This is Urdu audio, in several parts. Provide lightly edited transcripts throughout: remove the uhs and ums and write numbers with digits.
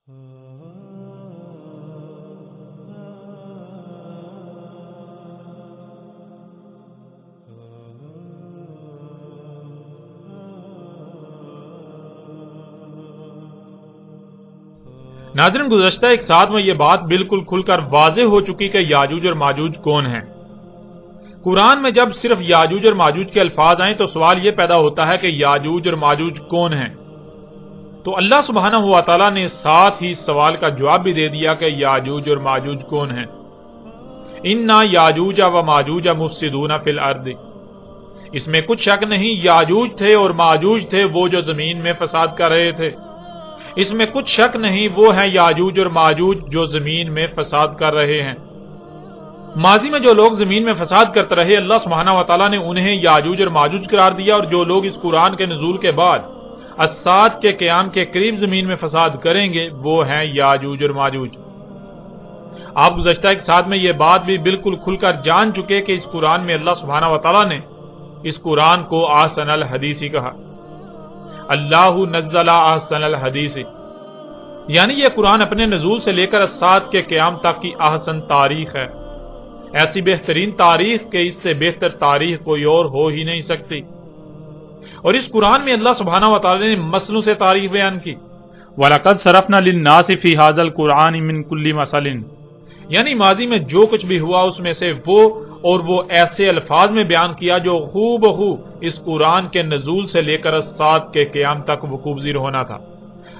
ناظرین، گزشتہ ایک ساتھ میں یہ بات بالکل کھل کر واضح ہو چکی کہ یاجوج اور ماجوج کون ہیں۔ قرآن میں جب صرف یاجوج اور ماجوج کے الفاظ آئیں تو سوال یہ پیدا ہوتا ہے کہ یاجوج اور ماجوج کون ہیں؟ تو اللہ سبحانہ و تعالیٰ نے ساتھ ہی سوال کا جواب بھی دے دیا کہ یاجوج اور ماجوج کون ہیں۔ اِنَّا یاجوج و ماجوج مفسدون فی الارض، اس میں کچھ شک نہیں یاجوج تھے اور ماجوج تھے وہ جو زمین میں فساد کر رہے تھے۔ اس میں کچھ شک نہیں وہ ہیں یاجوج اور ماجوج جو زمین میں فساد کر رہے ہیں۔ ماضی میں جو لوگ زمین میں فساد کرتے رہے، اللہ سبحانہ و تعالیٰ نے انہیں یاجوج اور ماجوج قرار دیا، اور جو لوگ اس قرآن کے نزول کے بعد الساعۃ کے قیام کے قریب زمین میں فساد کریں گے وہ ہیں یاجوج اور ماجوج۔ آپ گزشتہ ایک ساتھ میں یہ بات بھی بالکل کھل کر جان چکے کہ اس قرآن میں اللہ سبحانہ و تعالیٰ نے اس قرآن کو احسن الحدیث کہا۔ اللہ نزل احسن الحدیث، یعنی یہ قرآن اپنے نزول سے لے کر الساعۃ کے قیام تک کی احسن تاریخ ہے، ایسی بہترین تاریخ کہ اس سے بہتر تاریخ کوئی اور ہو ہی نہیں سکتی۔ اور اس قرآن میں اللہ سبحانہ و تعالی نے مسئلوں سے تاریخ بیان کی۔ وَلَقَدْ صَرَفْنَا لِلنَّاسِ فِي هَذَا الْقُرْآنِ مِنْ كُلِّ مَثَلٍ، یعنی ماضی میں جو کچھ بھی ہوا اس میں سے وہ ایسے الفاظ میں بیان کیا جو خوب اس قرآن کے نزول سے لے کر الساعۃ کے قیام تک وقوع پذیر ہونا تھا۔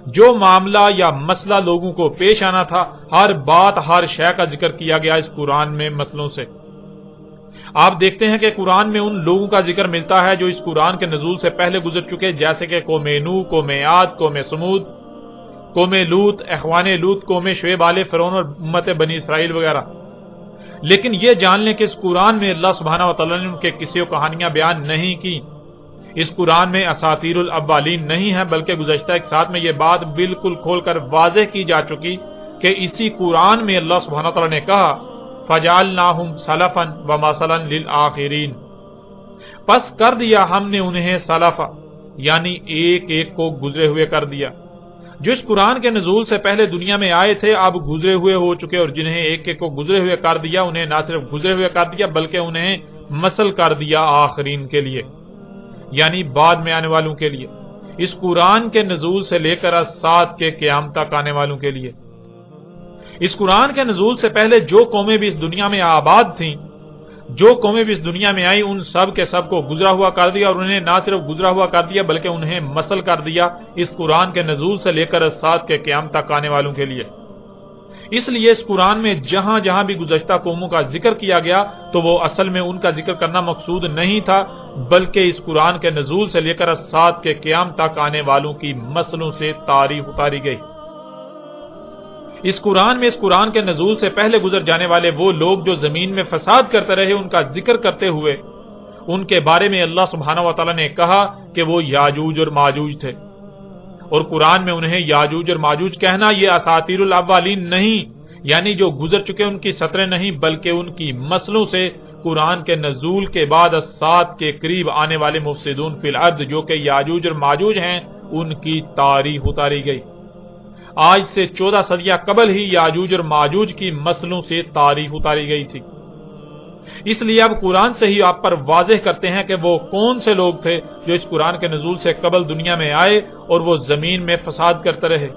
جو معاملہ یا مسئلہ لوگوں کو پیش آنا تھا، ہر بات ہر شے کا ذکر کیا گیا اس قرآن میں مسئلوں سے۔ آپ دیکھتے ہیں کہ قرآن میں ان لوگوں کا ذکر ملتا ہے جو اس قرآن کے نزول سے پہلے گزر چکے، جیسے کہ قوم نوح، قوم عاد، قوم سمود، قوم لوط، اخوان لوط، قوم شعیب، آل فرعون اور امت بنی اسرائیل وغیرہ۔ لیکن یہ جان لیں کہ اس قرآن میں اللہ سبحانہ و تعالیٰ نے ان کے قصے و کہانیاں بیان نہیں کی۔ اس قرآن میں اساطیر الاولین نہیں ہے، بلکہ گزشتہ ایک ساتھ میں یہ بات بالکل کھول کر واضح کی جا چکی کہ اسی قرآن میں اللہ سبحانہ و تعالیٰ نے کہا فَجَعَلْنَاهُمْ سَلَفًا وَمَثَلًا لِلْآخِرِينَ، پس کر دیا ہم نے انہیں سلفا، یعنی ایک ایک کو گزرے ہوئے کر دیا۔ جو اس قرآن کے نزول سے پہلے دنیا میں آئے تھے اب گزرے ہوئے ہو چکے، اور جنہیں ایک ایک کو گزرے ہوئے کر دیا انہیں نہ صرف گزرے ہوئے کر دیا بلکہ انہیں مثل کر دیا آخرین کے لیے، یعنی بعد میں آنے والوں کے لیے، اس قرآن کے نزول سے لے کر الساعۃ کے قیام تک آنے والوں کے لیے۔ اس قرآن کے نزول سے پہلے جو قومیں بھی اس دنیا میں آباد تھیں، جو قومیں بھی اس دنیا میں آئی، ان سب کے سب کو گزرا ہوا کر دیا، اور انہیں نہ صرف گزرا ہوا کر دیا بلکہ انہیں مثل کر دیا اس قرآن کے نزول سے لے کر الساعۃ کے قیام تک آنے والوں کے لیے۔ اس لیے اس قرآن میں جہاں جہاں بھی گزشتہ قوموں کا ذکر کیا گیا تو وہ اصل میں ان کا ذکر کرنا مقصود نہیں تھا، بلکہ اس قرآن کے نزول سے لے کر الساعۃ کے قیام تک آنے والوں کی مسلوں سے تاریخ اتاری گئی۔ اس قرآن میں اس قرآن کے نزول سے پہلے گزر جانے والے وہ لوگ جو زمین میں فساد کرتے رہے ان کا ذکر کرتے ہوئے ان کے بارے میں اللہ سبحانہ و تعالیٰ نے کہا کہ وہ یاجوج اور ماجوج تھے، اور قرآن میں انہیں یاجوج اور ماجوج کہنا یہ اساطیر الاولین نہیں، یعنی جو گزر چکے ان کی سطریں نہیں، بلکہ ان کی مسلوں سے قرآن کے نزول کے بعد الساعۃ کے قریب آنے والے مفسدون فی الارض جو کہ یاجوج اور ماجوج ہیں ان کی تاریخ اتاری گئی۔ آج سے 14 صدیاں قبل ہی یاجوج اور ماجوج کی مسلوں سے تاریخ اتاری گئی تھی۔ اس لیے اب قرآن سے ہی آپ پر واضح کرتے ہیں کہ وہ کون سے لوگ تھے جو اس قرآن کے نزول سے قبل دنیا میں آئے اور وہ زمین میں فساد کرتے رہے۔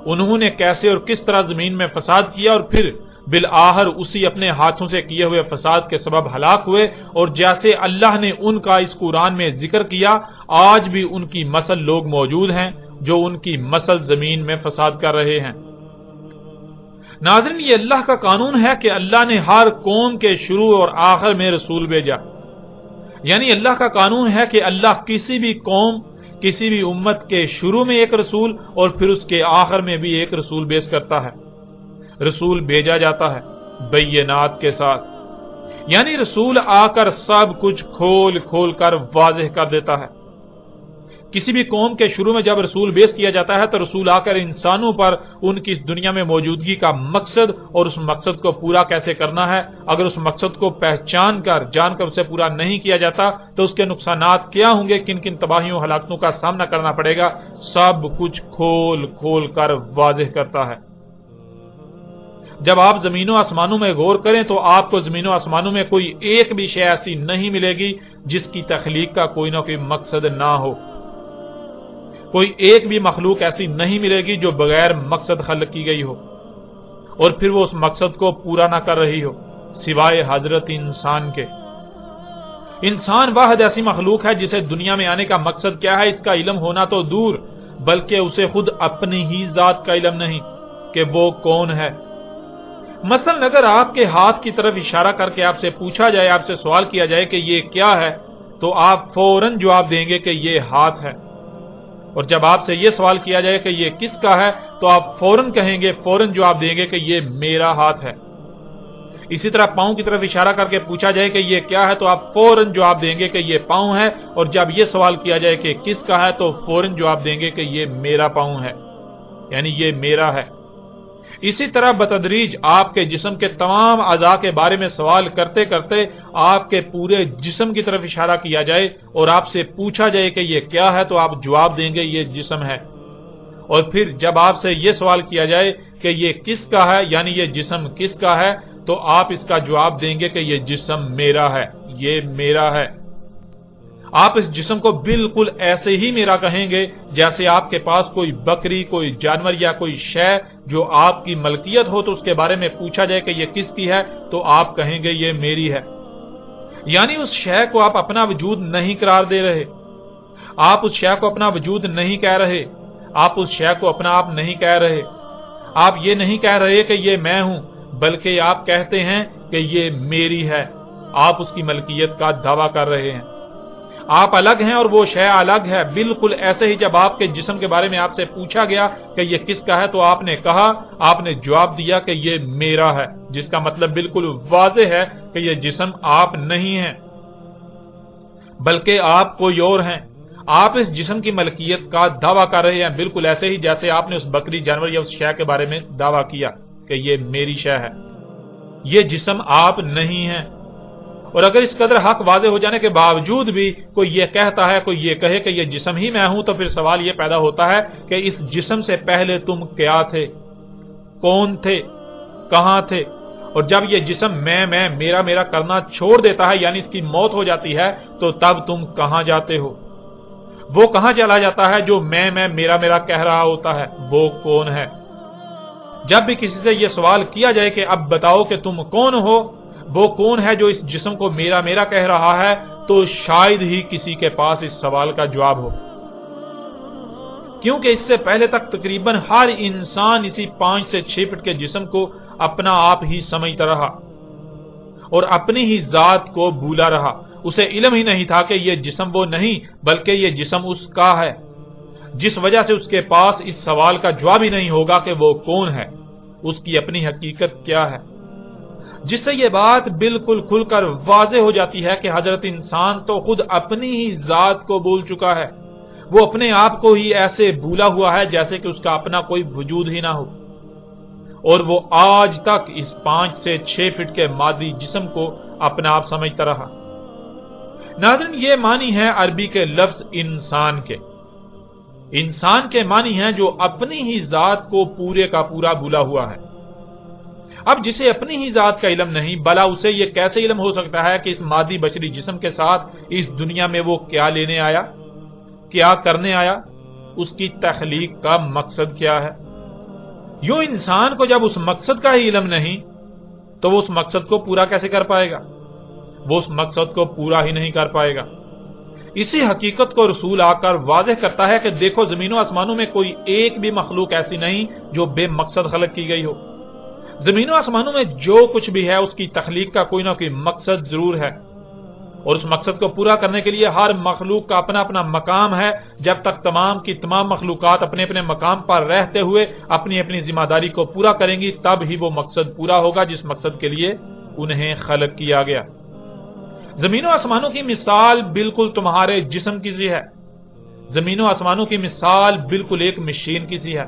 انہوں نے کیسے اور کس طرح زمین میں فساد کیا اور پھر بالآخر اسی اپنے ہاتھوں سے کیے ہوئے فساد کے سبب ہلاک ہوئے، اور جیسے اللہ نے ان کا اس قرآن میں ذکر کیا آج بھی ان کی مسل لوگ موجود ہیں جو ان کی مسل زمین میں فساد کر رہے ہیں۔ ناظرین، یہ اللہ کا قانون ہے کہ اللہ نے ہر قوم کے شروع اور آخر میں رسول بھیجا، یعنی اللہ کا قانون ہے کہ اللہ کسی بھی قوم، کسی بھی امت کے شروع میں ایک رسول اور پھر اس کے آخر میں بھی ایک رسول پیش کرتا ہے، رسول بھیجا جاتا ہے بینات کے ساتھ، یعنی رسول آ کر سب کچھ کھول کھول کر واضح کر دیتا ہے۔ کسی بھی قوم کے شروع میں جب رسول بیس کیا جاتا ہے تو رسول آ کر انسانوں پر ان کی اس دنیا میں موجودگی کا مقصد اور اس مقصد کو پورا کیسے کرنا ہے، اگر اس مقصد کو پہچان کر جان کر اسے پورا نہیں کیا جاتا تو اس کے نقصانات کیا ہوں گے، کن کن تباہیوں ہلاکتوں کا سامنا کرنا پڑے گا، سب کچھ کھول کھول کر واضح کرتا ہے۔ جب آپ زمین و آسمانوں میں غور کریں تو آپ کو زمین و آسمانوں میں کوئی ایک بھی شے ایسی نہیں ملے گی جس کی تخلیق کا کوئی نہ کوئی مقصد نہ ہو، کوئی ایک بھی مخلوق ایسی نہیں ملے گی جو بغیر مقصد خلق کی گئی ہو اور پھر وہ اس مقصد کو پورا نہ کر رہی ہو، سوائے حضرت انسان کے۔ انسان واحد ایسی مخلوق ہے جسے دنیا میں آنے کا مقصد کیا ہے اس کا علم ہونا تو دور، بلکہ اسے خود اپنی ہی ذات کا علم نہیں کہ وہ کون ہے۔ مثلا اگر آپ کے ہاتھ کی طرف اشارہ کر کے آپ سے پوچھا جائے، آپ سے سوال کیا جائے کہ یہ کیا ہے، تو آپ فوراً جواب دیں گے کہ یہ ہاتھ ہے، اور جب آپ سے یہ سوال کیا جائے کہ یہ کس کا ہے تو آپ فوراً کہیں گے، فوراً جواب دیں گے کہ یہ میرا ہاتھ ہے۔ اسی طرح پاؤں کی طرف اشارہ کر کے پوچھا جائے کہ یہ کیا ہے تو آپ فوراً جواب دیں گے کہ یہ پاؤں ہے، اور جب یہ سوال کیا جائے کہ کس کا ہے تو فوراً جواب دیں گے کہ یہ میرا پاؤں ہے، یعنی یہ میرا ہے۔ اسی طرح بتدریج آپ کے جسم کے تمام اعضاء کے بارے میں سوال کرتے کرتے آپ کے پورے جسم کی طرف اشارہ کیا جائے اور آپ سے پوچھا جائے کہ یہ کیا ہے تو آپ جواب دیں گے یہ جسم ہے، اور پھر جب آپ سے یہ سوال کیا جائے کہ یہ کس کا ہے، یعنی یہ جسم کس کا ہے، تو آپ اس کا جواب دیں گے کہ یہ جسم میرا ہے، یہ میرا ہے۔ آپ اس جسم کو بالکل ایسے ہی میرا کہیں گے جیسے آپ کے پاس کوئی بکری، کوئی جانور یا کوئی شے جو آپ کی ملکیت ہو تو اس کے بارے میں پوچھا جائے کہ یہ کس کی ہے تو آپ کہیں گے یہ میری ہے، یعنی اس شے کو آپ اپنا وجود نہیں قرار دے رہے، آپ اس شے کو اپنا وجود نہیں کہہ رہے، آپ اس شے کو اپنا آپ نہیں کہہ رہے، آپ یہ نہیں کہہ رہے کہ یہ میں ہوں، بلکہ آپ کہتے ہیں کہ یہ میری ہے، آپ اس کی ملکیت کا دعویٰ کر رہے ہیں۔ آپ الگ ہیں اور وہ شے الگ ہے، بالکل ایسے ہی جب آپ کے جسم کے بارے میں آپ سے پوچھا گیا کہ یہ کس کا ہے تو آپ نے کہا، آپ نے جواب دیا کہ یہ میرا ہے، جس کا مطلب بالکل واضح ہے کہ یہ جسم آپ نہیں ہیں بلکہ آپ کوئی اور ہیں۔ آپ اس جسم کی ملکیت کا دعویٰ کر رہے ہیں، بالکل ایسے ہی جیسے آپ نے اس بکری، جانور یا اس شے کے بارے میں دعویٰ کیا کہ یہ میری شے ہے، یہ جسم آپ نہیں ہیں۔ اور اگر اس قدر حق واضح ہو جانے کے باوجود بھی کوئی یہ کہتا ہے، کوئی یہ کہے کہ یہ جسم ہی میں ہوں، تو پھر سوال یہ پیدا ہوتا ہے کہ اس جسم سے پہلے تم کیا تھے، کون تھے، کہاں تھے؟ اور جب یہ جسم میں میرا کرنا چھوڑ دیتا ہے، یعنی اس کی موت ہو جاتی ہے، تو تب تم کہاں جاتے ہو؟ وہ کہاں چلا جاتا ہے جو میں میرا کہہ رہا ہوتا ہے؟ وہ کون ہے؟ جب بھی کسی سے یہ سوال کیا جائے کہ اب بتاؤ کہ تم کون ہو، وہ کون ہے جو اس جسم کو میرا کہہ رہا ہے، تو شاید ہی کسی کے پاس اس سوال کا جواب ہو، کیونکہ اس سے پہلے تک تقریباً ہر انسان اسی 5 سے 6 فٹ کے جسم کو اپنا آپ ہی سمجھتا رہا اور اپنی ہی ذات کو بھولا رہا۔ اسے علم ہی نہیں تھا کہ یہ جسم وہ نہیں بلکہ یہ جسم اس کا ہے، جس وجہ سے اس کے پاس اس سوال کا جواب ہی نہیں ہوگا کہ وہ کون ہے، اس کی اپنی حقیقت کیا ہے، جس سے یہ بات بالکل کھل کر واضح ہو جاتی ہے کہ حضرت انسان تو خود اپنی ہی ذات کو بھول چکا ہے، وہ اپنے آپ کو ہی ایسے بھولا ہوا ہے جیسے کہ اس کا اپنا کوئی وجود ہی نہ ہو، اور وہ آج تک اس 5 سے 6 فٹ کے مادی جسم کو اپنا آپ سمجھتا رہا۔ ناظرین، یہ معنی ہے عربی کے لفظ انسان کے۔ انسان کے معنی ہے جو اپنی ہی ذات کو پورے کا پورا بھولا ہوا ہے۔ اب جسے اپنی ہی ذات کا علم نہیں، بلا اسے یہ کیسے علم ہو سکتا ہے کہ اس مادی بشری جسم کے ساتھ اس دنیا میں وہ کیا لینے آیا، کیا کرنے آیا، اس کی تخلیق کا مقصد کیا ہے؟ یوں انسان کو جب اس مقصد کا ہی علم نہیں تو وہ اس مقصد کو پورا کیسے کر پائے گا؟ وہ اس مقصد کو پورا ہی نہیں کر پائے گا۔ اسی حقیقت کو رسول آ کر واضح کرتا ہے کہ دیکھو، زمین و آسمانوں میں کوئی ایک بھی مخلوق ایسی نہیں جو بے مقصد خلق کی گئی ہو۔ زمین و آسمانوں میں جو کچھ بھی ہے اس کی تخلیق کا کوئی نہ کوئی مقصد ضرور ہے، اور اس مقصد کو پورا کرنے کے لیے ہر مخلوق کا اپنا اپنا مقام ہے۔ جب تک تمام کی تمام مخلوقات اپنے اپنے مقام پر رہتے ہوئے اپنی اپنی ذمہ داری کو پورا کریں گی، تب ہی وہ مقصد پورا ہوگا جس مقصد کے لیے انہیں خلق کیا گیا۔ زمین و آسمانوں کی مثال بالکل تمہارے جسم کی سی ہے۔ زمینوں آسمانوں کی مثال بالکل ایک مشین کی سی ہے.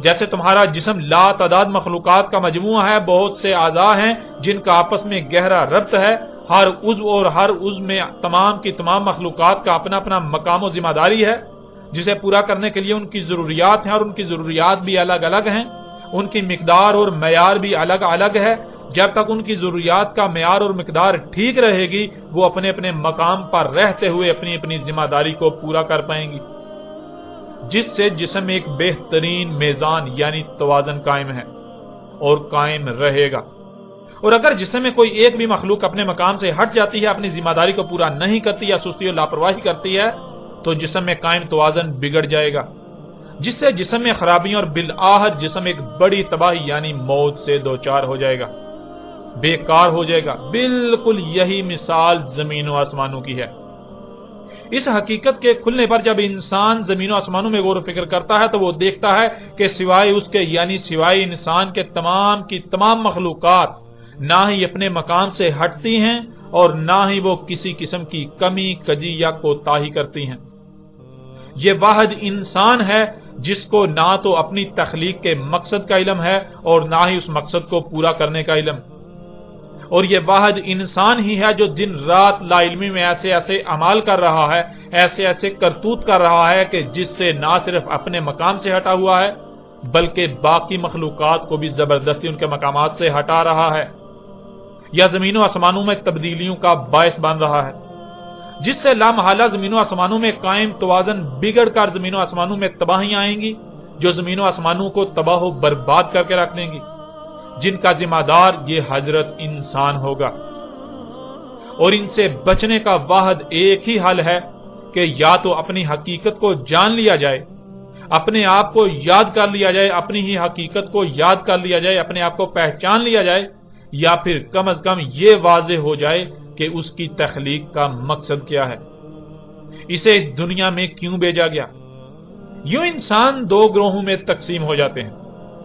جیسے تمہارا جسم لا تعداد مخلوقات کا مجموعہ ہے، بہت سے اعضاء ہیں جن کا آپس میں گہرا ربط ہے، ہر عضو اور ہر عضو میں تمام کی تمام مخلوقات کا اپنا اپنا مقام و ذمہ داری ہے، جسے پورا کرنے کے لیے ان کی ضروریات ہیں، اور ان کی ضروریات بھی الگ الگ ہیں، ان کی مقدار اور معیار بھی الگ الگ ہے. جب تک ان کی ضروریات کا معیار اور مقدار ٹھیک رہے گی، وہ اپنے اپنے مقام پر رہتے ہوئے اپنی اپنی ذمہ داری کو پورا کر پائیں گی، جس سے جسم ایک بہترین میزان یعنی توازن قائم ہے اور قائم رہے گا. اور اگر جسم میں کوئی ایک بھی مخلوق اپنے مقام سے ہٹ جاتی ہے، اپنی ذمہ داری کو پورا نہیں کرتی یا سستی اور لاپرواہی کرتی ہے، تو جسم میں قائم توازن بگڑ جائے گا، جس سے جسم میں خرابیاں اور بالآخر جسم ایک بڑی تباہی یعنی موت سے دوچار ہو جائے گا، بیکار ہو جائے گا. بالکل یہی مثال زمین و آسمانوں کی ہے. اس حقیقت کے کھلنے پر جب انسان زمین و آسمانوں میں غور و فکر کرتا ہے تو وہ دیکھتا ہے کہ سوائے اس کے یعنی سوائے انسان کے تمام کی تمام مخلوقات نہ ہی اپنے مقام سے ہٹتی ہیں اور نہ ہی وہ کسی قسم کی کمی کجی یا کوتاہی کرتی ہیں. یہ واحد انسان ہے جس کو نہ تو اپنی تخلیق کے مقصد کا علم ہے اور نہ ہی اس مقصد کو پورا کرنے کا علم. اور یہ واحد انسان ہی ہے جو دن رات لا علمی میں ایسے ایسے اعمال کر رہا ہے، ایسے ایسے کرتوت کر رہا ہے کہ جس سے نہ صرف اپنے مقام سے ہٹا ہوا ہے بلکہ باقی مخلوقات کو بھی زبردستی ان کے مقامات سے ہٹا رہا ہے، یا زمین و آسمانوں میں تبدیلیوں کا باعث بن رہا ہے، جس سے لامحالہ زمین و آسمانوں میں قائم توازن بگڑ کر زمین و آسمانوں میں تباہیاں آئیں گی جو زمین و آسمانوں کو تباہ و برباد کر کے رکھ دیں گی، جن کا ذمہ دار یہ حضرت انسان ہوگا. اور ان سے بچنے کا واحد ایک ہی حل ہے کہ یا تو اپنی حقیقت کو جان لیا جائے، اپنے آپ کو یاد کر لیا جائے، اپنی ہی حقیقت کو یاد کر لیا جائے، اپنے آپ کو پہچان لیا جائے، یا پھر کم از کم یہ واضح ہو جائے کہ اس کی تخلیق کا مقصد کیا ہے، اسے اس دنیا میں کیوں بھیجا گیا. یوں انسان دو گروہوں میں تقسیم ہو جاتے ہیں.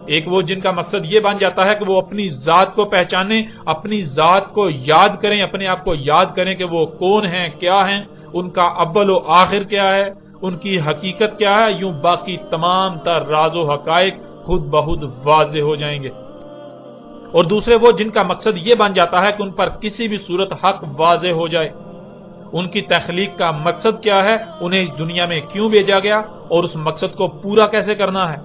ایک وہ جن کا مقصد یہ بن جاتا ہے کہ وہ اپنی ذات کو پہچانیں، اپنی ذات کو یاد کریں، اپنے آپ کو یاد کریں کہ وہ کون ہیں، کیا ہیں، ان کا اول و آخر کیا ہے، ان کی حقیقت کیا ہے. یوں باقی تمام تر راز و حقائق خود بخود واضح ہو جائیں گے. اور دوسرے وہ جن کا مقصد یہ بن جاتا ہے کہ ان پر کسی بھی صورت حق واضح ہو جائے، ان کی تخلیق کا مقصد کیا ہے، انہیں اس دنیا میں کیوں بھیجا گیا اور اس مقصد کو پورا کیسے کرنا ہے.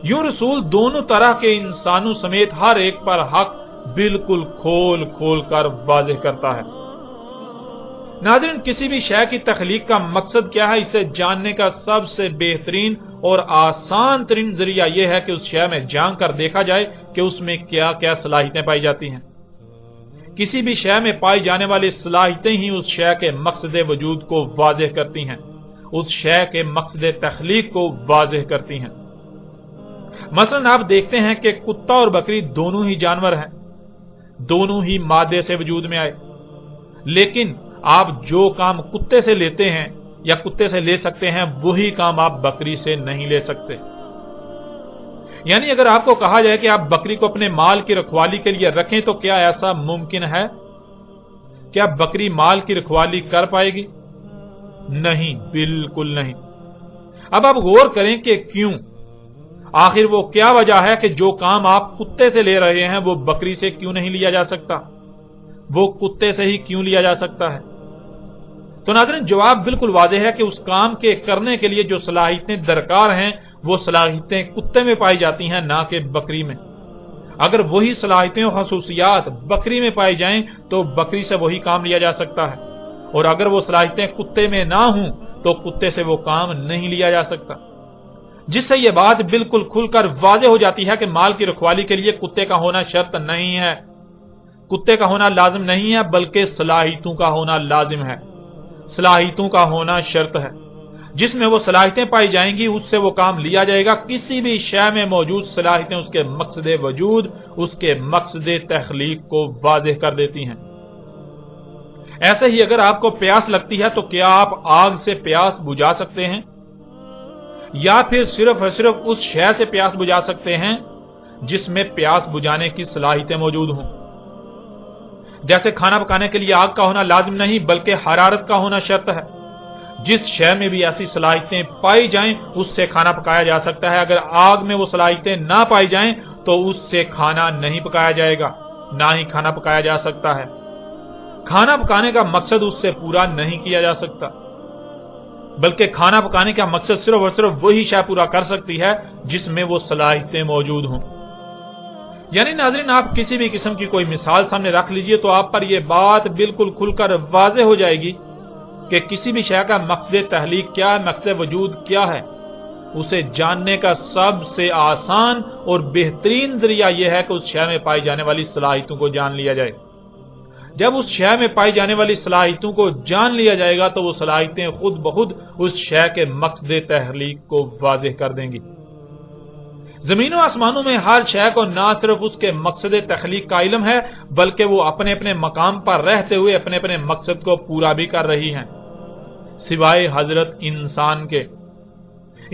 یوں رسول دونوں طرح کے انسانوں سمیت ہر ایک پر حق بالکل کھول کھول کر واضح کرتا ہے. ناظرین، کسی بھی شے کی تخلیق کا مقصد کیا ہے، اسے جاننے کا سب سے بہترین اور آسان ترین ذریعہ یہ ہے کہ اس شے میں جان کر دیکھا جائے کہ اس میں کیا کیا صلاحیتیں پائی جاتی ہیں. کسی بھی شے میں پائی جانے والی صلاحیتیں ہی اس شے کے مقصد وجود کو واضح کرتی ہیں، اس شے کے مقصد تخلیق کو واضح کرتی ہیں. مثلا آپ دیکھتے ہیں کہ کتا اور بکری دونوں ہی جانور ہیں، دونوں ہی مادے سے وجود میں آئے، لیکن آپ جو کام کتے سے لیتے ہیں یا کتے سے لے سکتے ہیں وہی کام آپ بکری سے نہیں لے سکتے. یعنی اگر آپ کو کہا جائے کہ آپ بکری کو اپنے مال کی رکھوالی کے لیے رکھیں تو کیا ایسا ممکن ہے؟ کیا بکری مال کی رکھوالی کر پائے گی؟ نہیں، بالکل نہیں. اب آپ غور کریں کہ کیوں؟ آخر وہ کیا وجہ ہے کہ جو کام آپ کتے سے لے رہے ہیں وہ بکری سے کیوں نہیں لیا جا سکتا، وہ کتے سے ہی کیوں لیا جا سکتا ہے؟ تو ناظرین، جواب بالکل واضح ہے کہ اس کام کے کرنے کے لیے جو صلاحیتیں درکار ہیں وہ صلاحیتیں کتے میں پائی جاتی ہیں، نہ کہ بکری میں. اگر وہی صلاحیتیں اور خصوصیات بکری میں پائی جائیں تو بکری سے وہی کام لیا جا سکتا ہے، اور اگر وہ صلاحیتیں کتے میں نہ ہوں تو کتے سے وہ کام نہیں لیا جا سکتا. جس سے یہ بات بالکل کھل کر واضح ہو جاتی ہے کہ مال کی رکھوالی کے لیے کتے کا ہونا شرط نہیں ہے، کتے کا ہونا لازم نہیں ہے، بلکہ صلاحیتوں کا ہونا لازم ہے، صلاحیتوں کا ہونا شرط ہے. جس میں وہ صلاحیتیں پائی جائیں گی اس سے وہ کام لیا جائے گا. کسی بھی شے میں موجود صلاحیتیں اس کے مقصد وجود، اس کے مقصد تخلیق کو واضح کر دیتی ہیں. ایسے ہی اگر آپ کو پیاس لگتی ہے تو کیا آپ آگ سے پیاس بجھا سکتے ہیں، یا پھر صرف اور صرف اس شے سے پیاس بجھا سکتے ہیں جس میں پیاس بجھانے کی صلاحیتیں موجود ہوں؟ جیسے کھانا پکانے کے لیے آگ کا ہونا لازم نہیں بلکہ حرارت کا ہونا شرط ہے، جس شے میں بھی ایسی صلاحیتیں پائی جائیں اس سے کھانا پکایا جا سکتا ہے. اگر آگ میں وہ صلاحیتیں نہ پائی جائیں تو اس سے کھانا نہیں پکایا جائے گا، نہ ہی کھانا پکایا جا سکتا ہے. کھانا پکانے کا مقصد اس سے پورا نہیں کیا جا سکتا، بلکہ کھانا پکانے کا مقصد صرف اور صرف وہی شے پورا کر سکتی ہے جس میں وہ صلاحیتیں موجود ہوں. یعنی ناظرین، آپ کسی بھی قسم کی کوئی مثال سامنے رکھ لیجئے تو آپ پر یہ بات بالکل کھل کر واضح ہو جائے گی کہ کسی بھی شے کا مقصد تخلیق کیا ہے، مقصد وجود کیا ہے. اسے جاننے کا سب سے آسان اور بہترین ذریعہ یہ ہے کہ اس شے میں پائی جانے والی صلاحیتوں کو جان لیا جائے. جب اس شے میں پائی جانے والی صلاحیتوں کو جان لیا جائے گا تو وہ صلاحیتیں خود بخود اس شے کے مقصد تخلیق کو واضح کر دیں گی. زمین و آسمانوں میں ہر شے کو نہ صرف اس کے مقصد تخلیق کا علم ہے، بلکہ وہ اپنے اپنے مقام پر رہتے ہوئے اپنے اپنے مقصد کو پورا بھی کر رہی ہیں، سوائے حضرت انسان کے.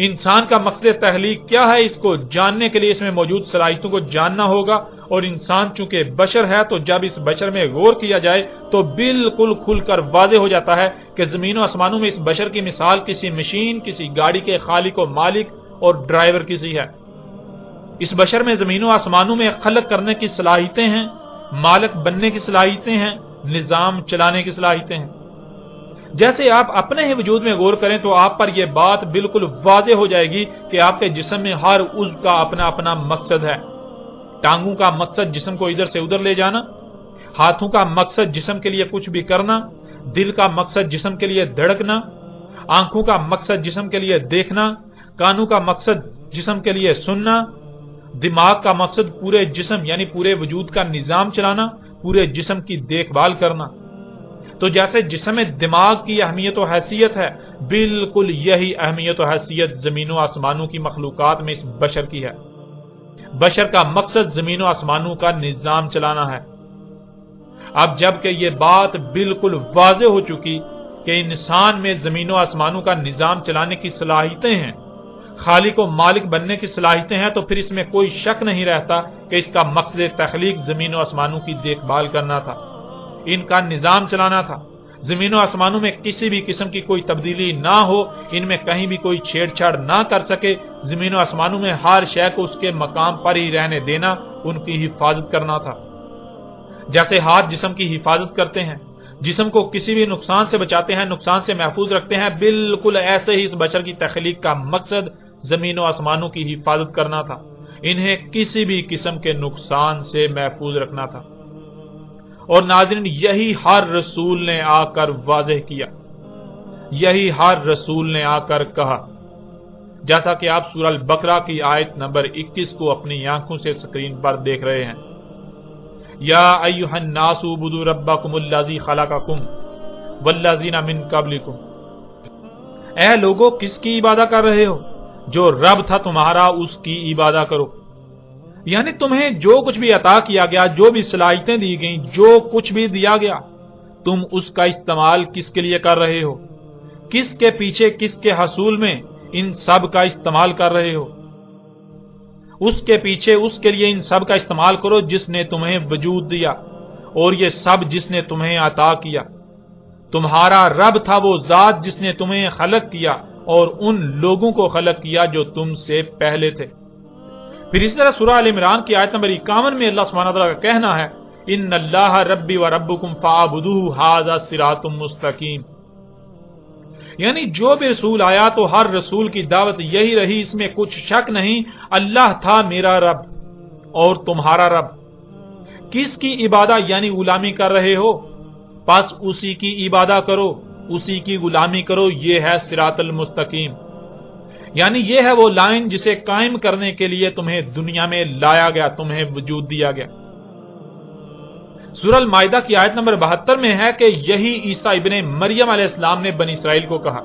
انسان کا مقصد تخلیق کیا ہے، اس کو جاننے کے لیے اس میں موجود صلاحیتوں کو جاننا ہوگا. اور انسان چونکہ بشر ہے تو جب اس بشر میں غور کیا جائے تو بالکل کھل کر واضح ہو جاتا ہے کہ زمین و آسمانوں میں اس بشر کی مثال کسی مشین، کسی گاڑی کے خالق و مالک اور ڈرائیور کسی ہے. اس بشر میں زمین و آسمانوں میں خلق کرنے کی صلاحیتیں ہیں، مالک بننے کی صلاحیتیں ہیں، نظام چلانے کی صلاحیتیں ہیں. جیسے آپ اپنے ہی وجود میں غور کریں تو آپ پر یہ بات بالکل واضح ہو جائے گی کہ آپ کے جسم میں ہر عضو کا اپنا اپنا مقصد ہے. ٹانگوں کا مقصد جسم کو ادھر سے ادھر لے جانا، ہاتھوں کا مقصد جسم کے لیے کچھ بھی کرنا، دل کا مقصد جسم کے لیے دھڑکنا، آنکھوں کا مقصد جسم کے لیے دیکھنا، کانوں کا مقصد جسم کے لیے سننا، دماغ کا مقصد پورے جسم یعنی پورے وجود کا نظام چلانا، پورے جسم کی دیکھ بھال کرنا. تو جیسے جسم میں دماغ کی اہمیت و حیثیت ہے، بالکل یہی اہمیت و حیثیت زمین و آسمانوں کی مخلوقات میں اس بشر کی ہے. بشر کا مقصد زمین و آسمانوں کا نظام چلانا ہے. اب جب کہ یہ بات بالکل واضح ہو چکی کہ انسان میں زمین و آسمانوں کا نظام چلانے کی صلاحیتیں ہیں، خالق و مالک بننے کی صلاحیتیں ہیں، تو پھر اس میں کوئی شک نہیں رہتا کہ اس کا مقصد تخلیق زمین و آسمانوں کی دیکھ بھال کرنا تھا، ان کا نظام چلانا تھا. زمین و آسمانوں میں کسی بھی قسم کی کوئی تبدیلی نہ ہو، ان میں کہیں بھی کوئی چھیڑ چھاڑ نہ کر سکے. زمین و آسمانوں میں ہر شے کو اس کے مقام پر ہی رہنے دینا، ان کی حفاظت کرنا تھا. جیسے ہاتھ جسم کی حفاظت کرتے ہیں، جسم کو کسی بھی نقصان سے بچاتے ہیں، نقصان سے محفوظ رکھتے ہیں، بالکل ایسے ہی اس بشر کی تخلیق کا مقصد زمین و آسمانوں کی حفاظت کرنا تھا، انہیں کسی بھی قسم کے نقصان سے محفوظ رکھنا تھا. اور ناظرین، یہی ہر رسول نے آ کر واضح کیا، یہی ہر رسول نے آ کر کہا، جیسا کہ آپ سورہ البقرہ کی آیت نمبر 21 کو اپنی آنکھوں سے سکرین پر دیکھ رہے ہیں. یا ایھا الناس اعبدوا ربکم الذی خلقکم والذین من قبلکم. اے لوگو، کس کی عبادت کر رہے ہو؟ جو رب تھا تمہارا اس کی عبادت کرو. یعنی تمہیں جو کچھ بھی عطا کیا گیا، جو بھی صلاحیتیں دی گئیں، جو کچھ بھی دیا گیا، تم اس کا استعمال کس کے لیے کر رہے ہو؟ کس کے پیچھے، کس کے حصول میں ان سب کا استعمال کر رہے ہو؟ اس کے پیچھے، اس کے لیے ان سب کا استعمال کرو جس نے تمہیں وجود دیا، اور یہ سب جس نے تمہیں عطا کیا. تمہارا رب تھا وہ ذات جس نے تمہیں خلق کیا اور ان لوگوں کو خلق کیا جو تم سے پہلے تھے. پھر اسی طرح سورہ ال عمران کی آیت نمبر 51 میں اللہ سبحانہ وتعالی کا کہنا ہے، ان اللہ ربی و ربکم فاعبدوہ ھذا صراط مستقیم. یعنی جو بھی رسول آیا تو ہر رسول کی دعوت یہی رہی، اس میں کچھ شک نہیں، اللہ تھا میرا رب اور تمہارا رب. کس کی عبادت یعنی غلامی کر رہے ہو؟ پس اسی کی عبادت کرو، اسی کی غلامی کرو. یہ ہے صراط المستقیم، یعنی یہ ہے وہ لائن جسے قائم کرنے کے لیے تمہیں دنیا میں لایا گیا، تمہیں وجود دیا گیا. سورہ المائدہ کی آیت نمبر 72 میں ہے کہ یہی عیسیٰ ابن مریم علیہ السلام نے بنی اسرائیل کو کہا،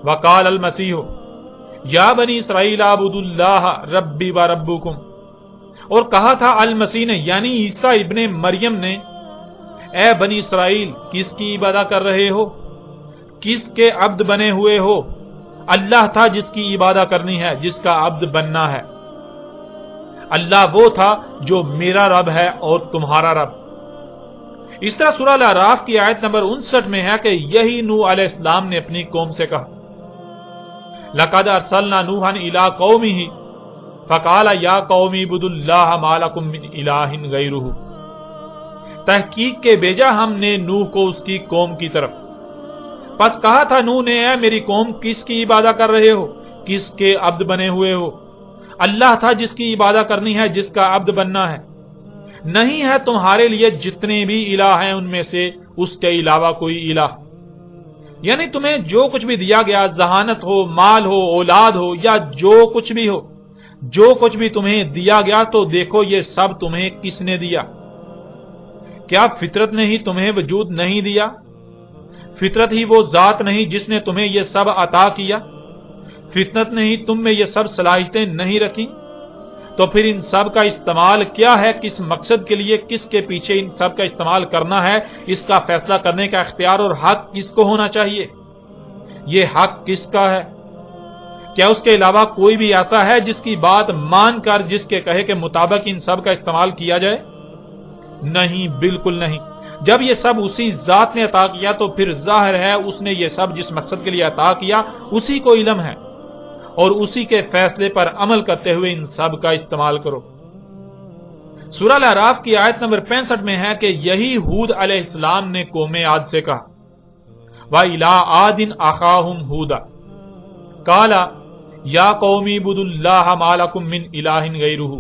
وقال المسیح یا بنی اسرائیل اعبدوا اللہ ربی و ربکم. اور کہا تھا المسیح نے یعنی عیسیٰ ابن مریم نے، اے بنی اسرائیل، کس کی عبادت کر رہے ہو؟ کس کے عبد بنے ہوئے ہو؟ اللہ تھا جس کی عبادت کرنی ہے، جس کا عبد بننا ہے. اللہ وہ تھا جو میرا رب ہے اور تمہارا رب. اس طرح سورہ الاعراف کی آیت نمبر 59 میں ہے کہ یہی نوح علیہ السلام نے اپنی قوم سے کہا لَقَدْ أَرْسَلْنَا نُوحًا إِلَىٰ قَوْمِهِ فَقَالَ يَا قَوْمِ اعْبُدُوا اللَّهَ مَا لَكُم مِّنْ إِلَٰهٍ غَيْرُهُ تحقیق کے بھیجا ہم نے نوح کو اس کی قوم کی طرف، پس کہا تھا نوح نے اے میری قوم کس کی عبادت کر رہے ہو، کس کے عبد بنے ہوئے ہو؟ اللہ تھا جس کی عبادت کرنی ہے، جس کا عبد بننا ہے، نہیں ہے تمہارے لیے جتنے بھی الہ ہیں ان میں سے اس کے علاوہ کوئی الہ۔ یعنی تمہیں جو کچھ بھی دیا گیا، ذہانت ہو، مال ہو، اولاد ہو، یا جو کچھ بھی ہو، جو کچھ بھی تمہیں دیا گیا تو دیکھو یہ سب تمہیں کس نے دیا؟ کیا فطرت نے ہی تمہیں وجود نہیں دیا؟ فطرت ہی وہ ذات نہیں جس نے تمہیں یہ سب عطا کیا؟ فطرت نے ہی تم میں یہ سب صلاحیتیں نہیں رکھی؟ تو پھر ان سب کا استعمال کیا ہے، کس مقصد کے لیے، کس کے پیچھے ان سب کا استعمال کرنا ہے، اس کا فیصلہ کرنے کا اختیار اور حق کس کو ہونا چاہیے؟ یہ حق کس کا ہے؟ کیا اس کے علاوہ کوئی بھی ایسا ہے جس کی بات مان کر جس کے کہے کے مطابق ان سب کا استعمال کیا جائے؟ نہیں، بالکل نہیں۔ جب یہ سب اسی ذات نے عطا کیا تو پھر ظاہر ہے اس نے یہ سب جس مقصد کے لیے عطا کیا اسی کو علم ہے، اور اسی کے فیصلے پر عمل کرتے ہوئے ان سب کا استعمال کرو۔ سورہ الاعراف کی آیت نمبر 65 میں ہے کہ یہی ہود علیہ السلام نے قوم عاد سے کہا وَإِلَىٰ عَادٍ أَخَاهُمْ هُودًا قَالَ يَا قَوْمِ اعْبُدُوا اللَّهَ مَا لَكُم مِّنْ إِلَٰهٍ غَيْرُهُ۔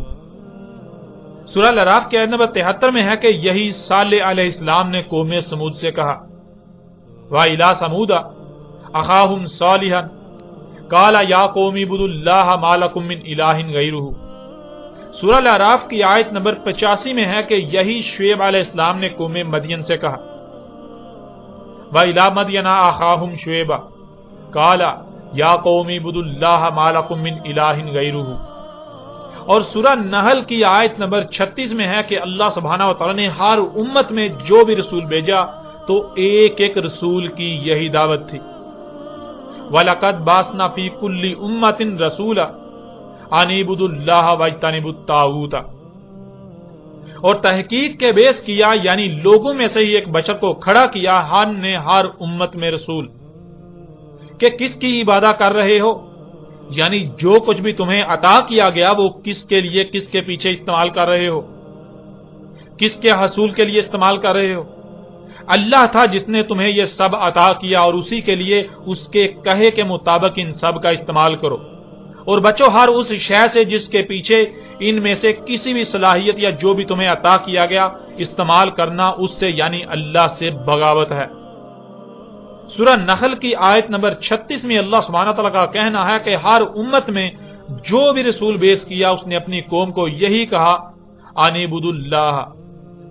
سورہ الاعراف کی آیت نمبر 73 میں ہے کہ یہی صالح علیہ السلام نے قوم سمود سے کہا وَإِلَىٰ ثَمُودَ أَخَاهُمْ صَالِحًا قَالَ يَا قَوْمِ اعْبُدُوا اللَّهَ مَا لَكُم مِّنْ إِلَٰهٍ غَيْرُهُ۔ سورہ الاعراف کی آیت نمبر 85 میں ہے کہ یہی شعیب علیہ السلام نے قوم مدین سے کہا وَإِلَىٰ مَدْيَنَ أَخَاهُمْ شُعَيْبًا قَالَ يَا قَوْمِ اعْبُدُوا اللَّهَ مَا لَكُم مِّنْ إِلَٰهٍ غَيْرُهُ۔ اور سورہ نحل کی آیت نمبر 36 میں ہے کہ اللہ سبحانہ و تعالیٰ نے ہر امت میں جو بھی رسول بھیجا تو ایک ایک رسول کی یہی دعوت تھی وَلَقَدْ بَعَثْنَا فِي كُلِّ أُمَّةٍ رَسُولًا أَنِ اعْبُدُوا اللَّهَ وَاجْتَنِبُوا الطَّاغُوتَ۔ اور تحقیق کے بیس کیا، یعنی لوگوں میں سے ہی ایک بشر کو کھڑا کیا ہم نے ہر امت میں رسول کہ کس کی عبادت کر رہے ہو، یعنی جو کچھ بھی تمہیں عطا کیا گیا وہ کس کے لیے، کس کے پیچھے استعمال کر رہے ہو، کس کے حصول کے لیے استعمال کر رہے ہو؟ اللہ تھا جس نے تمہیں یہ سب عطا کیا اور اسی کے لیے اس کے کہے کے مطابق ان سب کا استعمال کرو، اور بچو ہر اس شے سے جس کے پیچھے ان میں سے کسی بھی صلاحیت یا جو بھی تمہیں عطا کیا گیا استعمال کرنا اس سے یعنی اللہ سے بغاوت ہے۔ سورہ نحل کی آیت نمبر 36 میں اللہ سبحانہ تعالیٰ کا کہنا ہے کہ ہر امت میں جو بھی رسول بیس کیا اس نے اپنی قوم کو یہی کہا ان اعبدوا اللہ،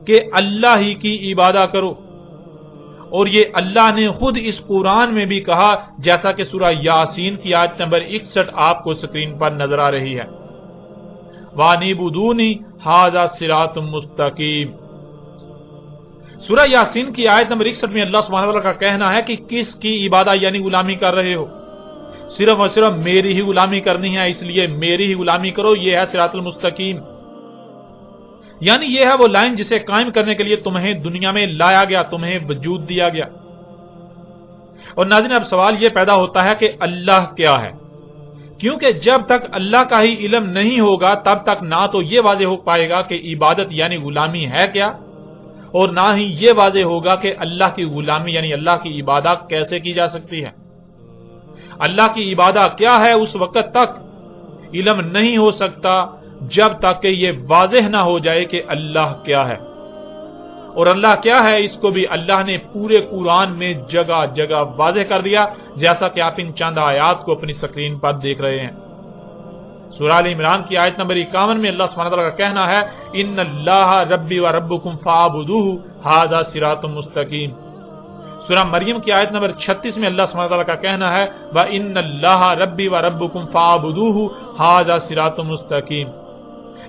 کہ اللہ ہی کی عبادت کرو، اور یہ اللہ نے خود اس قرآن میں بھی کہا جیسا کہ سورہ یاسین کی آیت نمبر 61 آپ کو سکرین پر نظر آ رہی ہے وَأَنِعْبُدُونِي هَٰذَا صِرَاطٌ مُسْتَقِيمٌ۔ سورہ یاسین کی آیت نمبر 61 میں اللہ سبحانہ وتعالیٰ کا کہنا ہے کہ کس کی عبادت یعنی غلامی کر رہے ہو، صرف اور صرف میری ہی غلامی کرنی ہے، اس لیے میری ہی غلامی کرو، یہ ہے صراط المستقیم، یعنی یہ ہے وہ لائن جسے قائم کرنے کے لیے تمہیں دنیا میں لایا گیا، تمہیں وجود دیا گیا۔ اور ناظرین اب سوال یہ پیدا ہوتا ہے کہ اللہ کیا ہے، کیونکہ جب تک اللہ کا ہی علم نہیں ہوگا تب تک نہ تو یہ واضح ہو پائے گا کہ عبادت یعنی غلامی ہے کیا، اور نہ ہی یہ واضح ہوگا کہ اللہ کی غلامی یعنی اللہ کی عبادت کیسے کی جا سکتی ہے۔ اللہ کی عبادت کیا ہے اس وقت تک علم نہیں ہو سکتا جب تک کہ یہ واضح نہ ہو جائے کہ اللہ کیا ہے، اور اللہ کیا ہے اس کو بھی اللہ نے پورے قرآن میں جگہ جگہ واضح کر دیا، جیسا کہ آپ ان چند آیات کو اپنی سکرین پر دیکھ رہے ہیں۔ سورہ آل عمران کی آیت نمبر 51 میں اللہ سبحانہ تعالیٰ کا کہنا ہے ان اللہ ربی و ربکم فاعبدوہ ھذا صراط مستقیم۔ سورہ مریم کی آیت نمبر 36 میں اللہ سبحانہ تعالیٰ کا کہنا ہے وَإِنَّ اللَّهَ رَبِّي وَرَبُّكُمْ فَاعْبُدُوهُ ھذا صراط مستقیم۔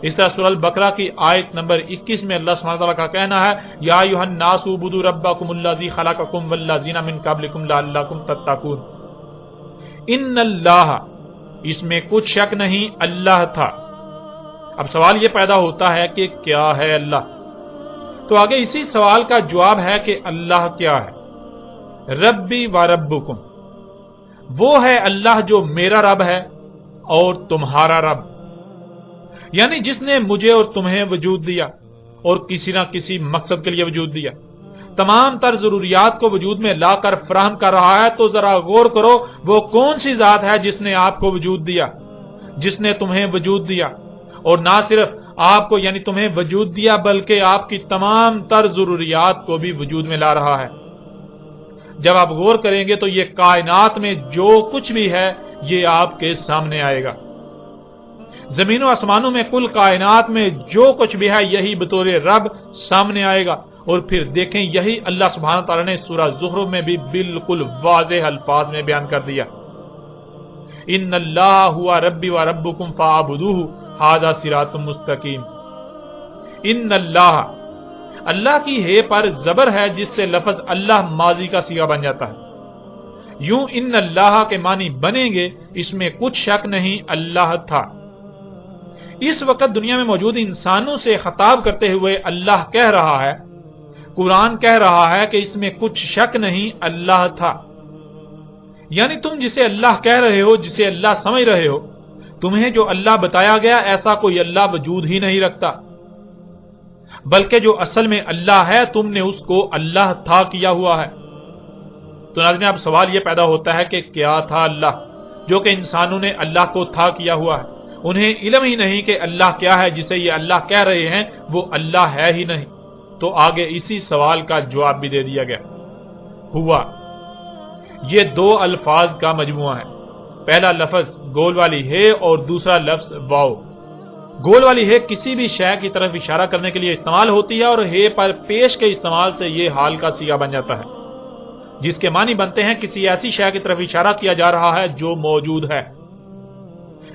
اس طرح سورہ البقرہ کی آیت نمبر 21 میں اللہ سبحانہ تعالیٰ کا کہنا ہے یا ایھا الناس اعبدوا ربکم الذی خلقکم والذین من قبلکم لعلکم تتقون۔ ان اللہ، اس میں کچھ شک نہیں اللہ تھا۔ اب سوال یہ پیدا ہوتا ہے کہ کیا ہے اللہ؟ تو آگے اسی سوال کا جواب ہے کہ اللہ کیا ہے؟ ربی و ربکم، وہ ہے اللہ جو میرا رب ہے اور تمہارا رب، یعنی جس نے مجھے اور تمہیں وجود دیا اور کسی نہ کسی مقصد کے لیے وجود دیا، تمام تر ضروریات کو وجود میں لا کر فراہم کر رہا ہے۔ تو ذرا غور کرو وہ کون سی ذات ہے جس نے آپ کو وجود دیا، جس نے تمہیں وجود دیا، اور نہ صرف آپ کو یعنی تمہیں وجود دیا بلکہ آپ کی تمام تر ضروریات کو بھی وجود میں لا رہا ہے۔ جب آپ غور کریں گے تو یہ کائنات میں جو کچھ بھی ہے یہ آپ کے سامنے آئے گا۔ زمین و آسمانوں میں کل کائنات میں جو کچھ بھی ہے یہی بطور رب سامنے آئے گا، اور پھر دیکھیں یہی اللہ سبحانہ تعالیٰ نے سورہ زخرف میں بھی بالکل واضح الفاظ میں بیان کر دیا، ان اللہ ہوا ربی و ربکم فاعبدوہ ھذا صراط مستقیم۔ ان اللہ کی ہے پر زبر ہے جس سے لفظ اللہ ماضی کا صیغہ بن جاتا ہے۔ یوں ان اللہ کے معنی بنیں گے، اس میں کچھ شک نہیں اللہ تھا۔ اس وقت دنیا میں موجود انسانوں سے خطاب کرتے ہوئے اللہ کہہ رہا ہے، قرآن کہہ رہا ہے کہ اس میں کچھ شک نہیں اللہ تھا، یعنی تم جسے اللہ کہہ رہے ہو، جسے اللہ سمجھ رہے ہو، تمہیں جو اللہ بتایا گیا ایسا کوئی اللہ وجود ہی نہیں رکھتا، بلکہ جو اصل میں اللہ ہے تم نے اس کو اللہ تھا کیا ہوا ہے۔ تو ناظرین اب سوال یہ پیدا ہوتا ہے کہ کیا تھا اللہ جو کہ انسانوں نے اللہ کو تھا کیا ہوا ہے؟ انہیں علم ہی نہیں کہ اللہ کیا ہے، جسے یہ اللہ کہہ رہے ہیں وہ اللہ ہے ہی نہیں۔ تو آگے اسی سوال کا جواب بھی دے دیا گیا، ہوا یہ دو الفاظ کا مجموعہ ہے۔ پہلا لفظ گول والی ہے اور دوسرا لفظ واو۔ گول والی ہے کسی بھی شے کی طرف اشارہ کرنے کے لیے استعمال ہوتی ہے، اور ہے پر پیش کے استعمال سے یہ حال کا صیغہ بن جاتا ہے، جس کے معنی بنتے ہیں کسی ایسی شے کی طرف اشارہ کیا جا رہا ہے جو موجود ہے۔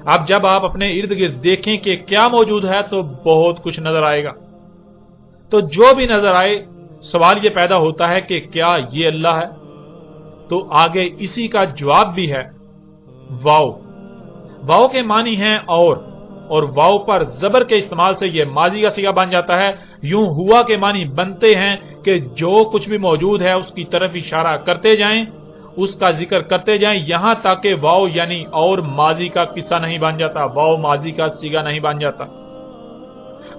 اب جب آپ اپنے ارد گرد دیکھیں کہ کیا موجود ہے تو بہت کچھ نظر آئے گا۔ تو جو بھی نظر آئے سوال یہ پیدا ہوتا ہے کہ کیا یہ اللہ ہے؟ تو آگے اسی کا جواب بھی ہے واو۔ واو کے معنی ہیں اور واو پر زبر کے استعمال سے یہ ماضی کا صیغہ بن جاتا ہے۔ یوں ہوا کے معنی بنتے ہیں کہ جو کچھ بھی موجود ہے اس کی طرف اشارہ کرتے جائیں، اس کا ذکر کرتے جائیں، یہاں تک کہ واو یعنی اور ماضی کا قصہ نہیں بن جاتا، واو ماضی کا صیغہ نہیں بن جاتا۔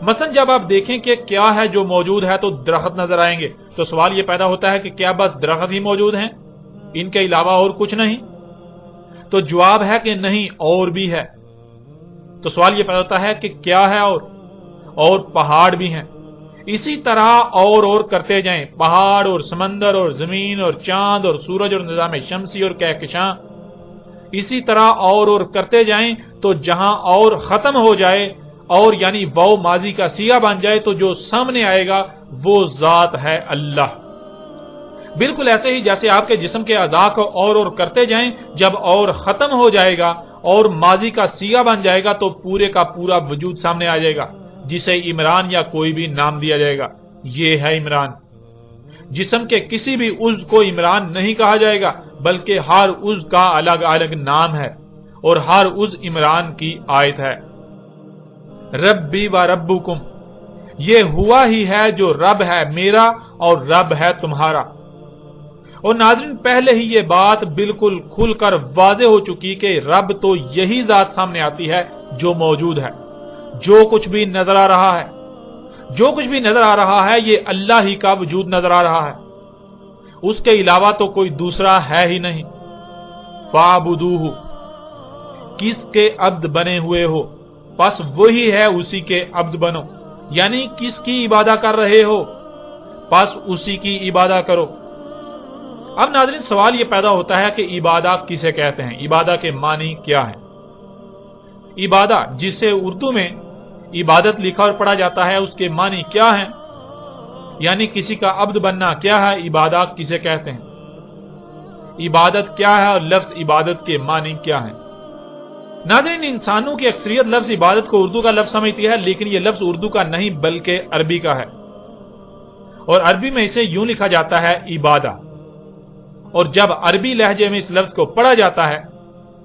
مثلا جب آپ دیکھیں کہ کیا ہے جو موجود ہے تو درخت نظر آئیں گے، تو سوال یہ پیدا ہوتا ہے کہ کیا بس درخت ہی موجود ہیں، ان کے علاوہ اور کچھ نہیں؟ تو جواب ہے کہ نہیں، اور بھی ہے۔ تو سوال یہ پیدا ہوتا ہے کہ کیا ہے اور پہاڑ بھی ہیں۔ اسی طرح اور کرتے جائیں، پہاڑ اور سمندر اور زمین اور چاند اور سورج اور نظام شمسی اور کہکشاں، اسی طرح اور کرتے جائیں تو جہاں اور ختم ہو جائے اور یعنی واو ماضی کا صیغہ بن جائے تو جو سامنے آئے گا وہ ذات ہے اللہ۔ بالکل ایسے ہی جیسے آپ کے جسم کے اعضاء کو اور کرتے جائیں، جب اور ختم ہو جائے گا اور ماضی کا صیغہ بن جائے گا تو پورے کا پورا وجود سامنے آ جائے گا، جسے عمران یا کوئی بھی نام دیا جائے گا۔ یہ ہے عمران۔ جسم کے کسی بھی عضو کو عمران نہیں کہا جائے گا، بلکہ ہر عضو کا الگ الگ نام ہے اور ہر عضو عمران کی آیت ہے۔ ربی و ربکم، یہ ہوا ہی ہے جو رب ہے میرا اور رب ہے تمہارا۔ اور ناظرین پہلے ہی یہ بات بالکل کھل کر واضح ہو چکی کہ رب تو یہی ذات سامنے آتی ہے جو موجود ہے۔ جو کچھ بھی نظر آ رہا ہے، جو کچھ بھی نظر آ رہا ہے یہ اللہ ہی کا وجود نظر آ رہا ہے، اس کے علاوہ تو کوئی دوسرا ہے ہی نہیں۔ فاعبدوہ، کس کے عبد بنے ہوئے ہو پس وہی ہے اسی کے عبد بنو، یعنی کس کی عبادت کر رہے ہو پس اسی کی عبادت کرو۔ اب ناظرین سوال یہ پیدا ہوتا ہے کہ عبادت کسے کہتے ہیں، عبادت کے معنی کیا ہے؟ عبادت جسے اردو میں عبادت لکھا اور پڑھا جاتا ہے اس کے معنی کیا ہیں؟ یعنی کسی کا عبد بننا کیا ہے، عبادت کسے کہتے ہیں، عبادت کیا ہے اور لفظ عبادت کے معنی کیا ہیں؟ ناظرین انسانوں کی اکثریت لفظ عبادت کو اردو کا لفظ سمجھتی ہے، لیکن یہ لفظ اردو کا نہیں بلکہ عربی کا ہے، اور عربی میں اسے یوں لکھا جاتا ہے عبادہ، اور جب عربی لہجے میں اس لفظ کو پڑھا جاتا ہے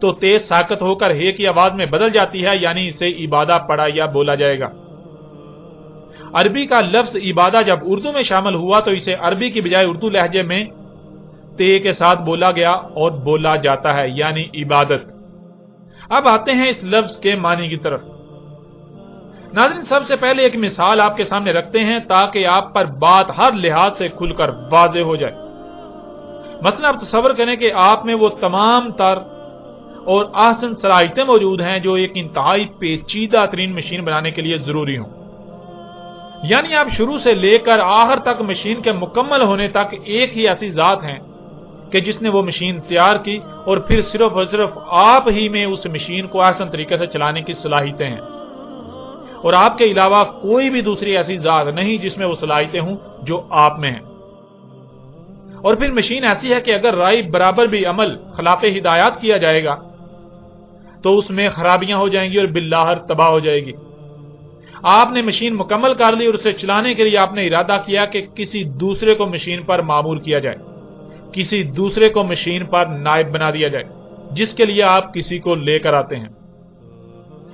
تو تیز ساکت ہو کر ہے کی آواز میں بدل جاتی ہے، یعنی اسے عبادہ پڑھا یا بولا جائے گا۔ عربی کا لفظ عبادہ جب اردو میں شامل ہوا تو اسے عربی کی بجائے اردو لہجے میں تے کے ساتھ بولا گیا اور بولا جاتا ہے، یعنی عبادت۔ اب آتے ہیں اس لفظ کے معنی کی طرف۔ ناظرین، سب سے پہلے ایک مثال آپ کے سامنے رکھتے ہیں تاکہ آپ پر بات ہر لحاظ سے کھل کر واضح ہو جائے۔ مثلا آپ تصور کریں کہ آپ میں وہ تمام تر اور احسن صلاحیتیں موجود ہیں جو ایک انتہائی پیچیدہ ترین مشین بنانے کے لیے ضروری ہوں، یعنی آپ شروع سے لے کر آخر تک مشین کے مکمل ہونے تک ایک ہی ایسی ذات ہیں کہ جس نے وہ مشین تیار کی اور پھر صرف اور صرف آپ ہی میں اس مشین کو احسن طریقے سے چلانے کی صلاحیتیں ہیں، اور آپ کے علاوہ کوئی بھی دوسری ایسی ذات نہیں جس میں وہ صلاحیتیں ہوں جو آپ میں ہیں۔ اور پھر مشین ایسی ہے کہ اگر رائے برابر بھی عمل خلاف ہدایات کیا جائے گا تو اس میں خرابیاں ہو جائیں گی اور بالآخر تباہ ہو جائے گی۔ آپ نے مشین مکمل کر لی اور اسے چلانے کے لیے آپ نے ارادہ کیا کہ کسی دوسرے کو مشین پر معمور کیا جائے، کسی دوسرے کو مشین پر نائب بنا دیا جائے، جس کے لیے آپ کسی کو لے کر آتے ہیں۔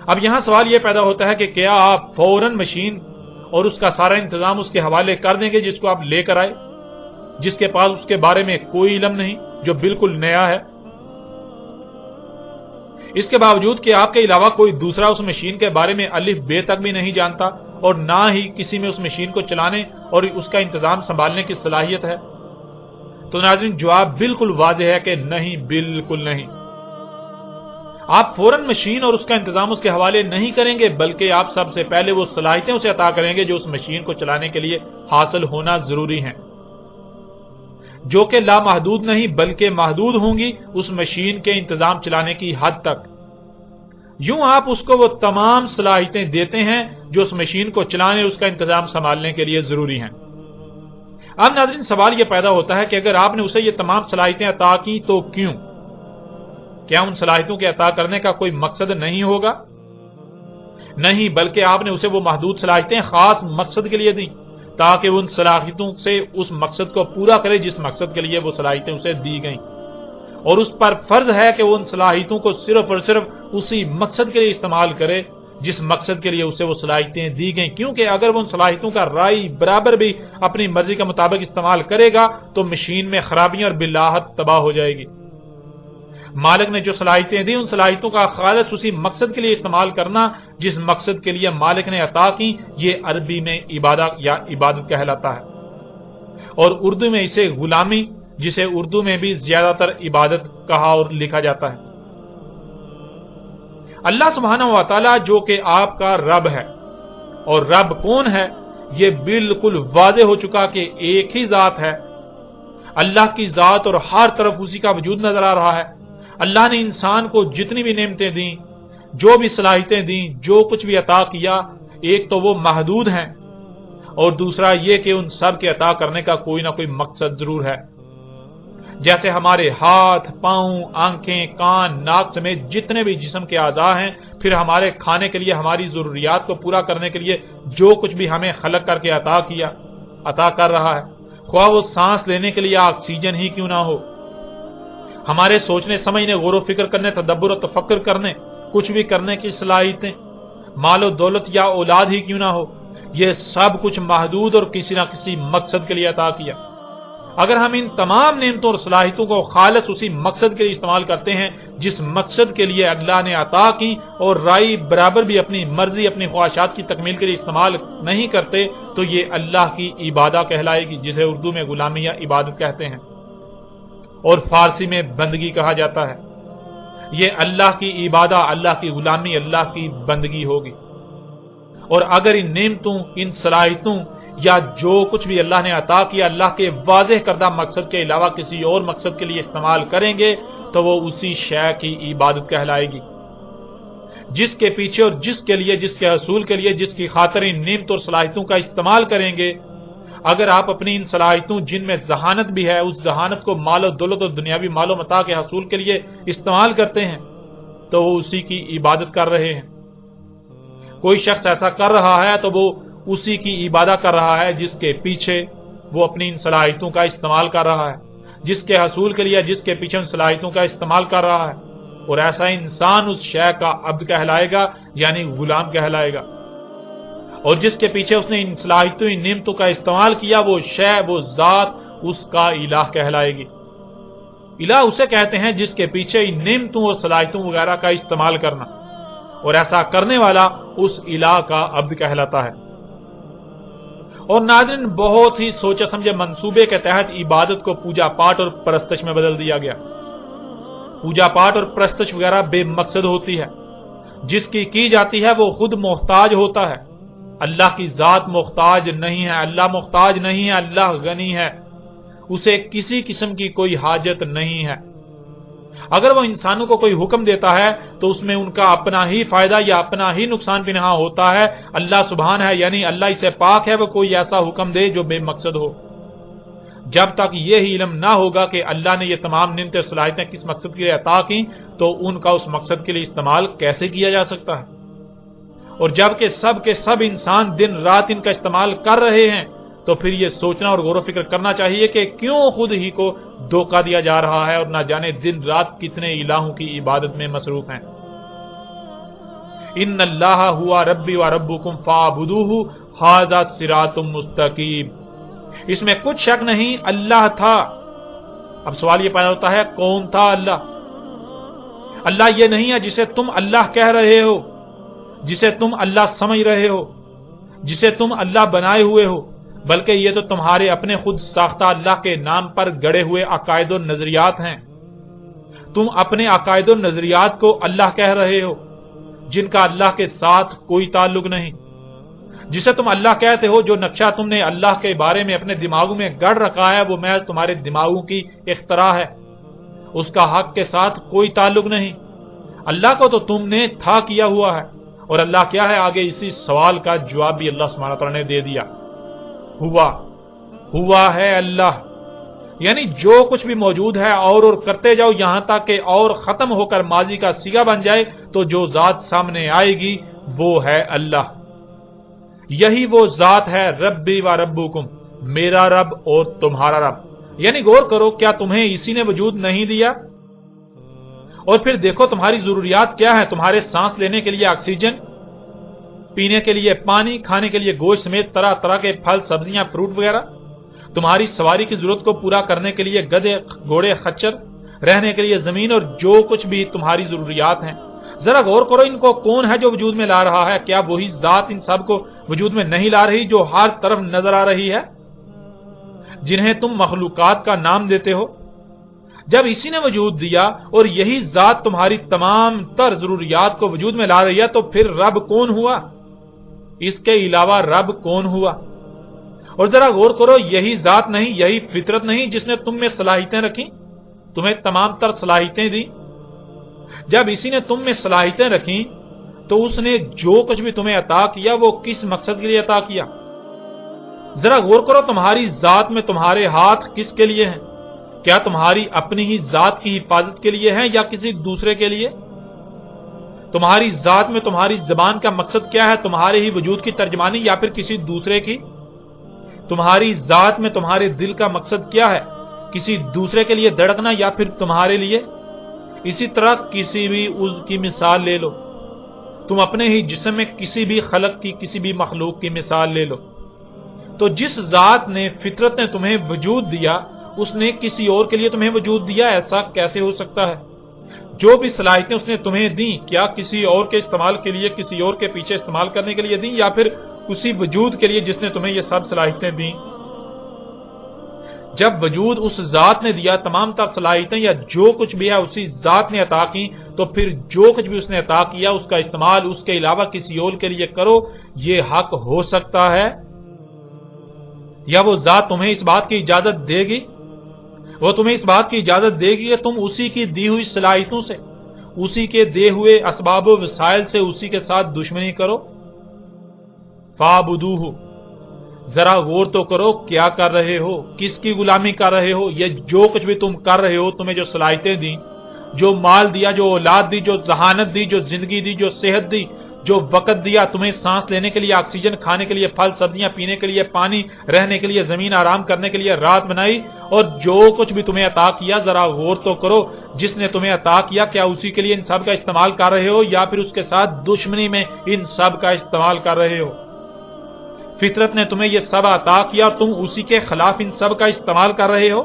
اب یہاں سوال یہ پیدا ہوتا ہے کہ کیا آپ فوراً مشین اور اس کا سارا انتظام اس کے حوالے کر دیں گے جس کو آپ لے کر آئے، جس کے پاس اس کے بارے میں کوئی علم نہیں، جو بالکل نیا ہے؟ اس کے باوجود کہ آپ کے علاوہ کوئی دوسرا اس مشین کے بارے میں الف بے تک بھی نہیں جانتا اور نہ ہی کسی میں اس مشین کو چلانے اور اس کا انتظام سنبھالنے کی صلاحیت ہے؟ تو ناظرین، جواب بالکل واضح ہے کہ نہیں، بالکل نہیں۔ آپ فوراً مشین اور اس کا انتظام اس کے حوالے نہیں کریں گے، بلکہ آپ سب سے پہلے وہ صلاحیتیں اسے عطا کریں گے جو اس مشین کو چلانے کے لیے حاصل ہونا ضروری ہیں، جو کہ لامحدود نہیں بلکہ محدود ہوں گی اس مشین کے انتظام چلانے کی حد تک۔ یوں آپ اس کو وہ تمام صلاحیتیں دیتے ہیں جو اس مشین کو چلانے، اس کا انتظام سنبھالنے کے لیے ضروری ہیں۔ اب ناظرین، سوال یہ پیدا ہوتا ہے کہ اگر آپ نے اسے یہ تمام صلاحیتیں عطا کی تو کیوں؟ کیا ان صلاحیتوں کے عطا کرنے کا کوئی مقصد نہیں ہوگا؟ نہیں، بلکہ آپ نے اسے وہ محدود صلاحیتیں خاص مقصد کے لیے دیں تاکہ وہ ان صلاحیتوں سے اس مقصد کو پورا کرے جس مقصد کے لیے وہ صلاحیتیں اسے دی گئیں، اور اس پر فرض ہے کہ وہ ان صلاحیتوں کو صرف اور صرف اسی مقصد کے لیے استعمال کرے جس مقصد کے لیے اسے وہ صلاحیتیں دی گئیں، کیونکہ اگر وہ ان صلاحیتوں کا رائے برابر بھی اپنی مرضی کے مطابق استعمال کرے گا تو مشین میں خرابیاں اور بالآخر تباہ ہو جائے گی۔ مالک نے جو صلاحیتیں دی ان صلاحیتوں کا خالص اسی مقصد کے لیے استعمال کرنا جس مقصد کے لیے مالک نے عطا کی، یہ عربی میں عبادہ یا عبادت کہلاتا ہے، اور اردو میں اسے غلامی، جسے اردو میں بھی زیادہ تر عبادت کہا اور لکھا جاتا ہے۔ اللہ سبحانہ و تعالی جو کہ آپ کا رب ہے، اور رب کون ہے یہ بالکل واضح ہو چکا کہ ایک ہی ذات ہے۔ اللہ کی ذات اور ہر طرف اسی کا وجود نظر آ رہا ہے۔ اللہ نے انسان کو جتنی بھی نعمتیں دیں، جو بھی صلاحیتیں دیں، جو کچھ بھی عطا کیا، ایک تو وہ محدود ہیں اور دوسرا یہ کہ ان سب کے عطا کرنے کا کوئی نہ کوئی مقصد ضرور ہے۔ جیسے ہمارے ہاتھ، پاؤں، آنکھیں، کان، ناک سمیت جتنے بھی جسم کے اعضاء ہیں، پھر ہمارے کھانے کے لیے، ہماری ضروریات کو پورا کرنے کے لیے جو کچھ بھی ہمیں خلق کر کے عطا کیا، عطا کر رہا ہے، خواہ وہ سانس لینے کے لیے آکسیجن ہی کیوں نہ ہو، ہمارے سوچنے سمجھنے، غور و فکر کرنے، تدبر و تفکر کرنے، کچھ بھی کرنے کی صلاحیتیں، مال و دولت یا اولاد ہی کیوں نہ ہو، یہ سب کچھ محدود اور کسی نہ کسی مقصد کے لیے عطا کیا۔ اگر ہم ان تمام نعمتوں اور صلاحیتوں کو خالص اسی مقصد کے لیے استعمال کرتے ہیں جس مقصد کے لیے اللہ نے عطا کی، اور رائے برابر بھی اپنی مرضی، اپنی خواہشات کی تکمیل کے لیے استعمال نہیں کرتے، تو یہ اللہ کی عبادت کہلائے گی، جسے اردو میں غلامی یا عبادت کہتے ہیں اور فارسی میں بندگی کہا جاتا ہے۔ یہ اللہ کی عبادت، اللہ کی غلامی، اللہ کی بندگی ہوگی۔ اور اگر ان نعمتوں، ان صلاحیتوں یا جو کچھ بھی اللہ نے عطا کیا اللہ کے واضح کردہ مقصد کے علاوہ کسی اور مقصد کے لیے استعمال کریں گے تو وہ اسی شے کی عبادت کہلائے گی، جس کے پیچھے اور جس کے لیے، جس کے حصول کے لیے، جس کی خاطر ان نعمتوں اور صلاحیتوں کا استعمال کریں گے۔ اگر آپ اپنی ان صلاحیتوں جن میں ذہانت بھی ہے، اس ذہانت کو مال و دولت اور دنیاوی مال و متاع کے حصول کے لیے استعمال کرتے ہیں تو وہ اسی کی عبادت کر رہے ہیں۔ کوئی شخص ایسا کر رہا ہے تو وہ اسی کی عبادت کر رہا ہے جس کے پیچھے وہ اپنی ان صلاحیتوں کا استعمال کر رہا ہے، جس کے حصول کے لیے، جس کے پیچھے ان صلاحیتوں کا استعمال کر رہا ہے، اور ایسا انسان اس شے کا عبد کہلائے گا، یعنی غلام کہلائے گا۔ اور جس کے پیچھے اس نے ان صلاحیتوں ان نعمتوں کا استعمال کیا وہ شے وہ ذات اس کا الہ کہلائے گی۔ الہ اسے کہتے ہیں جس کے پیچھے ان نعمتوں اور صلاحیتوں وغیرہ کا استعمال کرنا، اور ایسا کرنے والا اس الہ کا عبد کہلاتا ہے۔ اور ناظرین، بہت ہی سوچے سمجھے منصوبے کے تحت عبادت کو پوجا پاٹ اور پرستش میں بدل دیا گیا۔ پوجا پاٹ اور پرستش وغیرہ بے مقصد ہوتی ہے، جس کی جاتی ہے وہ خود محتاج ہوتا ہے۔ اللہ کی ذات محتاج نہیں ہے، اللہ محتاج نہیں ہے، اللہ غنی ہے، اسے کسی قسم کی کوئی حاجت نہیں ہے۔ اگر وہ انسانوں کو کوئی حکم دیتا ہے تو اس میں ان کا اپنا ہی فائدہ یا اپنا ہی نقصان پنہاں ہوتا ہے۔ اللہ سبحان ہے، یعنی اللہ اسے پاک ہے، وہ کوئی ایسا حکم دے جو بے مقصد ہو۔ جب تک یہ علم نہ ہوگا کہ اللہ نے یہ تمام نعمتیں اور صلاحیتیں کس مقصد کے لیے عطا کی تو ان کا اس مقصد کے لیے استعمال کیسے کیا جا سکتا ہے؟ اور جب کہ سب کے سب انسان دن رات ان کا استعمال کر رہے ہیں تو پھر یہ سوچنا اور غور و فکر کرنا چاہیے کہ کیوں خود ہی کو دھوکہ دیا جا رہا ہے اور نہ جانے دن رات کتنے الہوں کی عبادت میں مصروف ہیں۔ ان اللہ ہوا ربی و ربکم فاعبدوہ ھذا صراط مستقیم۔ اس میں کچھ شک نہیں، اللہ تھا۔ اب سوال یہ پیدا ہوتا ہے کون تھا اللہ؟ اللہ یہ نہیں ہے جسے تم اللہ کہہ رہے ہو، جسے تم اللہ سمجھ رہے ہو، جسے تم اللہ بنائے ہوئے ہو، بلکہ یہ تو تمہارے اپنے خود ساختہ اللہ کے نام پر گڑے ہوئے عقائد و نظریات ہیں۔ تم اپنے عقائد و نظریات کو اللہ کہہ رہے ہو جن کا اللہ کے ساتھ کوئی تعلق نہیں۔ جسے تم اللہ کہتے ہو، جو نقشہ تم نے اللہ کے بارے میں اپنے دماغوں میں گڑ رکھا ہے وہ محض تمہارے دماغوں کی اختراع ہے، اس کا حق کے ساتھ کوئی تعلق نہیں۔ اللہ کو تو تم نے تھا کیا ہوا ہے، اور اللہ کیا ہے آگے اسی سوال کا جواب بھی اللہ سبحانہ تعالیٰ نے دے دیا۔ ہوا ہے اللہ، یعنی جو کچھ بھی موجود ہے اور کرتے جاؤ یہاں تک کہ اور ختم ہو کر ماضی کا صیغہ بن جائے تو جو ذات سامنے آئے گی وہ ہے اللہ۔ یہی وہ ذات ہے ربی و ربکم، میرا رب اور تمہارا رب۔ یعنی غور کرو، کیا تمہیں اسی نے وجود نہیں دیا؟ اور پھر دیکھو تمہاری ضروریات کیا ہیں، تمہارے سانس لینے کے لیے آکسیجن، پینے کے لیے پانی، کھانے کے لیے گوشت سمیت طرح طرح کے پھل سبزیاں فروٹ وغیرہ، تمہاری سواری کی ضرورت کو پورا کرنے کے لیے گدھے گھوڑے خچر، رہنے کے لیے زمین، اور جو کچھ بھی تمہاری ضروریات ہیں۔ ذرا غور کرو ان کو کون ہے جو وجود میں لا رہا ہے؟ کیا وہی ذات ان سب کو وجود میں نہیں لا رہی جو ہر طرف نظر آ رہی ہے، جنہیں تم مخلوقات کا نام دیتے ہو؟ جب اسی نے وجود دیا اور یہی ذات تمہاری تمام تر ضروریات کو وجود میں لا رہی ہے تو پھر رب کون ہوا؟ اس کے علاوہ رب کون ہوا؟ اور ذرا غور کرو، یہی ذات نہیں، یہی فطرت نہیں جس نے تم میں صلاحیتیں رکھی، تمہیں تمام تر صلاحیتیں دی؟ جب اسی نے تم میں صلاحیتیں رکھی تو اس نے جو کچھ بھی تمہیں عطا کیا وہ کس مقصد کے لیے عطا کیا؟ ذرا غور کرو، تمہاری ذات میں تمہارے ہاتھ کس کے لیے ہیں؟ کیا تمہاری اپنی ہی ذات کی حفاظت کے لیے ہیں یا کسی دوسرے کے لیے؟ تمہاری ذات میں تمہاری زبان کا مقصد کیا ہے؟ تمہارے ہی وجود کی ترجمانی یا پھر کسی دوسرے کی؟ تمہاری ذات میں تمہارے دل کا مقصد کیا ہے؟ کسی دوسرے کے لیے دھڑکنا یا پھر تمہارے لیے؟ اسی طرح کسی بھی عضو کی مثال لے لو، تم اپنے ہی جسم میں کسی بھی خلق کی کسی بھی مخلوق کی مثال لے لو، تو جس ذات نے فطرت نے تمہیں وجود دیا اس نے کسی اور کے لیے تمہیں وجود دیا؟ ایسا کیسے ہو سکتا ہے؟ جو بھی صلاحیتیں اس نے تمہیں دیں کیا کسی اور کے استعمال کے لیے، کسی اور کے پیچھے استعمال کرنے کے لیے دیں یا پھر اسی وجود کے لیے جس نے تمہیں یہ سب صلاحیتیں دیں؟ جب وجود اس ذات نے دیا، تمام تر صلاحیتیں یا جو کچھ بھی ہے اسی ذات نے عطا کی، تو پھر جو کچھ بھی اس نے عطا کیا اس کا استعمال اس کے علاوہ کسی اور کے لیے کرو، یہ حق ہو سکتا ہے؟ یا وہ ذات تمہیں اس بات کی اجازت دے گی؟ وہ تمہیں اس بات کی اجازت دے گی کہ تم اسی کی دی ہوئی صلاحیتوں سے، اسی کے دے ہوئے اسباب و وسائل سے اسی کے ساتھ دشمنی کرو؟ فاعبدوہ، ذرا غور تو کرو کیا کر رہے ہو، کس کی غلامی کر رہے ہو؟ یہ جو کچھ بھی تم کر رہے ہو، تمہیں جو صلاحیتیں دیں، جو مال دیا، جو اولاد دی، جو ذہانت دی، جو زندگی دی، جو صحت دی، جو وقت دیا، تمہیں سانس لینے کے لیے آکسیجن، کھانے کے لیے پھل سبزیاں، پینے کے لیے پانی، رہنے کے لیے زمین، آرام کرنے کے لیے رات بنائی، اور جو کچھ بھی تمہیں عطا کیا ذرا غور تو کرو، جس نے تمہیں عطا کیا کیا اسی کے لیے ان سب کا استعمال کر رہے ہو یا پھر اس کے ساتھ دشمنی میں ان سب کا استعمال کر رہے ہو؟ فطرت نے تمہیں یہ سب عطا کیا، تم اسی کے خلاف ان سب کا استعمال کر رہے ہو،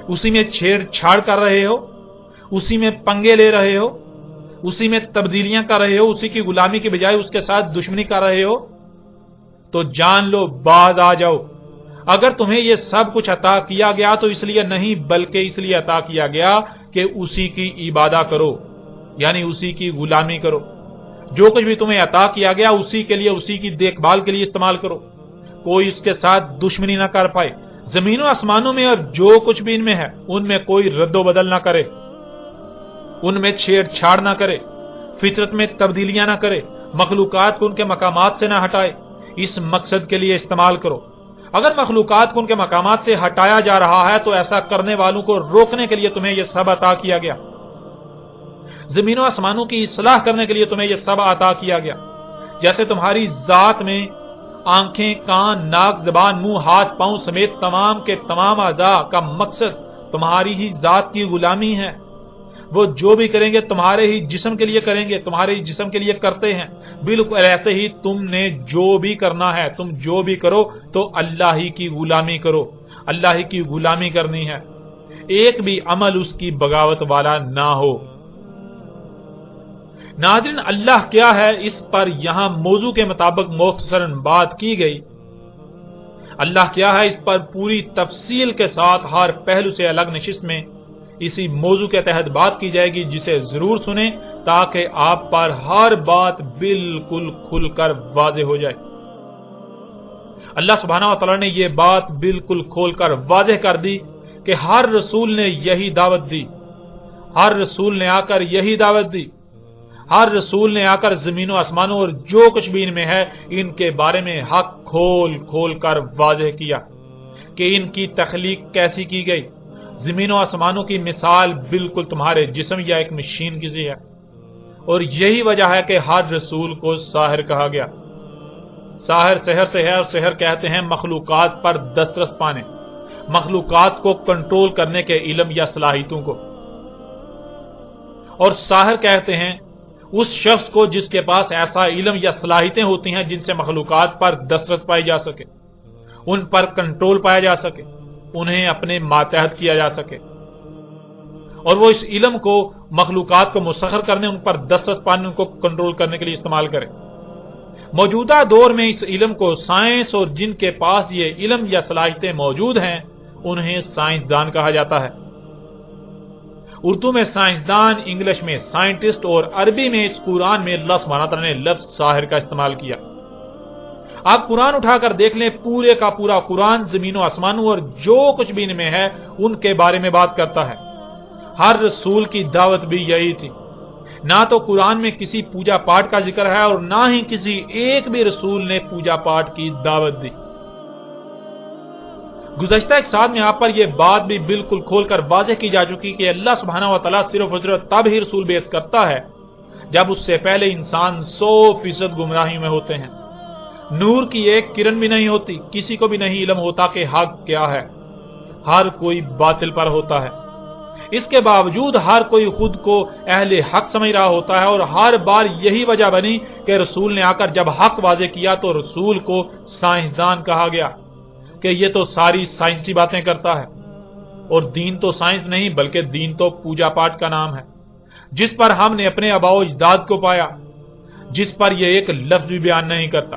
اسی میں چھیڑ چھاڑ کر رہے ہو، اسی میں پنگے لے رہے ہو، اسی میں تبدیلیاں کر رہے ہو، اسی کی غلامی کے بجائے اس کے ساتھ دشمنی کر رہے ہو، تو جان لو، باز آ جاؤ۔ اگر تمہیں یہ سب کچھ عطا کیا گیا تو اس لیے نہیں بلکہ اس لیے عطا کیا گیا کہ اسی کی عبادت کرو، یعنی اسی کی غلامی کرو۔ جو کچھ بھی تمہیں عطا کیا گیا اسی کے لیے، اسی کی دیکھ بھال کے لیے استعمال کرو، کوئی اس کے ساتھ دشمنی نہ کر پائے۔ زمین و آسمانوں میں اور جو کچھ بھی ان میں ہے ان میں کوئی رد و بدل نہ کرے، ان میں چھیڑ چھاڑ نہ کرے، فطرت میں تبدیلیاں نہ کرے، مخلوقات کو ان کے مقامات سے نہ ہٹائے، اس مقصد کے لیے استعمال کرو۔ اگر مخلوقات کو ان کے مقامات سے ہٹایا جا رہا ہے تو ایسا کرنے والوں کو روکنے کے لیے تمہیں یہ سب عطا کیا گیا۔ زمین و آسمانوں کی اصلاح کرنے کے لیے تمہیں یہ سب عطا کیا گیا۔ جیسے تمہاری ذات میں آنکھیں، کان، ناک، زبان، منہ، ہاتھ، پاؤں سمیت تمام کے تمام اعضاء کا مقصد تمہاری ہی ذات کی غلامی ہے۔ وہ جو بھی کریں گے تمہارے ہی جسم کے لیے کریں گے، تمہارے ہی جسم کے لیے کرتے ہیں۔ بالکل ایسے ہی تم نے جو بھی کرنا ہے، تم جو بھی کرو تو اللہ ہی کی غلامی کرو، اللہ ہی کی غلامی کرنی ہے، ایک بھی عمل اس کی بغاوت والا نہ ہو۔ ناظرین، اللہ کیا ہے اس پر یہاں موضوع کے مطابق مختصراً بات کی گئی۔ اللہ کیا ہے اس پر پوری تفصیل کے ساتھ ہر پہلو سے الگ نشست میں اسی موضوع کے تحت بات کی جائے گی، جسے ضرور سنیں تاکہ آپ پر ہر بات بالکل کھل کر واضح ہو جائے۔ اللہ سبحانہ و تعالی نے یہ بات بالکل کھول کر واضح کر دی کہ ہر رسول نے یہی دعوت دی، ہر رسول نے آ کر یہی دعوت دی، ہر رسول نے آ کر زمین و آسمانوں اور جو کچھ بھی ان میں ہے ان کے بارے میں حق کھول کھول کر واضح کیا کہ ان کی تخلیق کیسی کی گئی۔ زمین و آسمانوں کی مثال بالکل تمہارے جسم یا ایک مشین کی سی ہے، اور یہی وجہ ہے کہ ہر رسول کو ساحر کہا گیا۔ ساحر سحر سے ہے، اور سحر کہتے ہیں مخلوقات پر دسترس پانے، مخلوقات کو کنٹرول کرنے کے علم یا صلاحیتوں کو، اور ساحر کہتے ہیں اس شخص کو جس کے پاس ایسا علم یا صلاحیتیں ہوتی ہیں جن سے مخلوقات پر دسترس پائی جا سکے، ان پر کنٹرول پایا جا سکے، انہیں اپنے ماتحت کیا جا سکے، اور وہ اس علم کو مخلوقات کو مسخر کرنے، ان پر دسترس پانے، ان کو کنٹرول کرنے کے لیے استعمال کرے۔ موجودہ دور میں اس علم کو سائنس، اور جن کے پاس یہ علم یا صلاحیتیں موجود ہیں انہیں سائنسدان کہا جاتا ہے۔ اردو میں سائنسدان، انگلش میں سائنٹسٹ، اور عربی میں اس قرآن میں اللہ سبحانہ تعالیٰ نے لفظ ساحر کا استعمال کیا۔ آپ قرآن اٹھا کر دیکھ لیں، پورے کا پورا قرآن زمین و آسمانوں اور جو کچھ بھی ان میں ہے ان کے بارے میں بات کرتا ہے۔ ہر رسول کی دعوت بھی یہی تھی۔ نہ تو قرآن میں کسی پوجا پاٹ کا ذکر ہے اور نہ ہی کسی ایک بھی رسول نے پوجا پاٹ کی دعوت دی۔ گزشتہ ایک سال میں آپ پر یہ بات بھی بالکل کھول کر واضح کی جا چکی کہ اللہ سبحانہ و تعالیٰ صرف اور صرف تب ہی رسول بیعث کرتا ہے جب اس سے پہلے انسان 100% گمراہی میں ہوتے ہیں، نور کی ایک کرن بھی نہیں ہوتی، کسی کو بھی نہیں علم ہوتا کہ حق کیا ہے، ہر کوئی باطل پر ہوتا ہے۔ اس کے باوجود ہر کوئی خود کو اہل حق سمجھ رہا ہوتا ہے، اور ہر بار یہی وجہ بنی کہ رسول نے آ کر جب حق واضح کیا تو رسول کو سائنسدان کہا گیا کہ یہ تو ساری سائنسی باتیں کرتا ہے، اور دین تو سائنس نہیں بلکہ دین تو پوجا پاٹ کا نام ہے، جس پر ہم نے اپنے آباء و اجداد کو پایا، جس پر یہ ایک لفظ بھی بیان نہیں کرتا،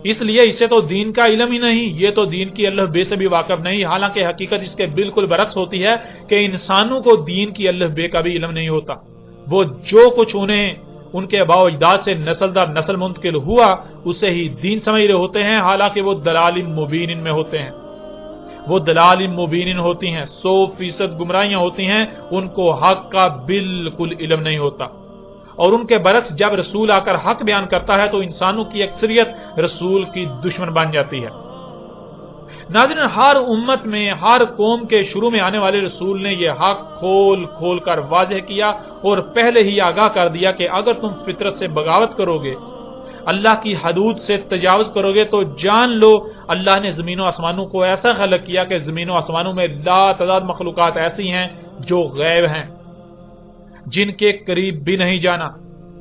اس لیے اسے تو دین کا علم ہی نہیں، یہ تو دین کی الف بے سے بھی واقف نہیں۔ حالانکہ حقیقت اس کے بالکل برعکس ہوتی ہے کہ انسانوں کو دین کی الف بے کا بھی علم نہیں ہوتا۔ وہ جو کچھ انہیں ان کے آباء و اجداد سے نسل در نسل منتقل ہوا اسے ہی دین سمجھ رہے ہوتے ہیں، حالانکہ وہ دلال مبین میں ہوتے ہیں، وہ دلال مبین ہوتی ہیں، 100% گمراہیاں ہوتی ہیں، ان کو حق کا بالکل علم نہیں ہوتا۔ اور ان کے برعکس جب رسول آ کر حق بیان کرتا ہے تو انسانوں کی اکثریت رسول کی دشمن بن جاتی ہے۔ ناظرین، ہر امت میں، ہر قوم کے شروع میں آنے والے رسول نے یہ حق کھول کھول کر واضح کیا اور پہلے ہی آگاہ کر دیا کہ اگر تم فطرت سے بغاوت کرو گے، اللہ کی حدود سے تجاوز کرو گے، تو جان لو اللہ نے زمین و آسمانوں کو ایسا خلق کیا کہ زمین و آسمانوں میں لا تعداد مخلوقات ایسی ہیں جو غیب ہیں، جن کے قریب بھی نہیں جانا،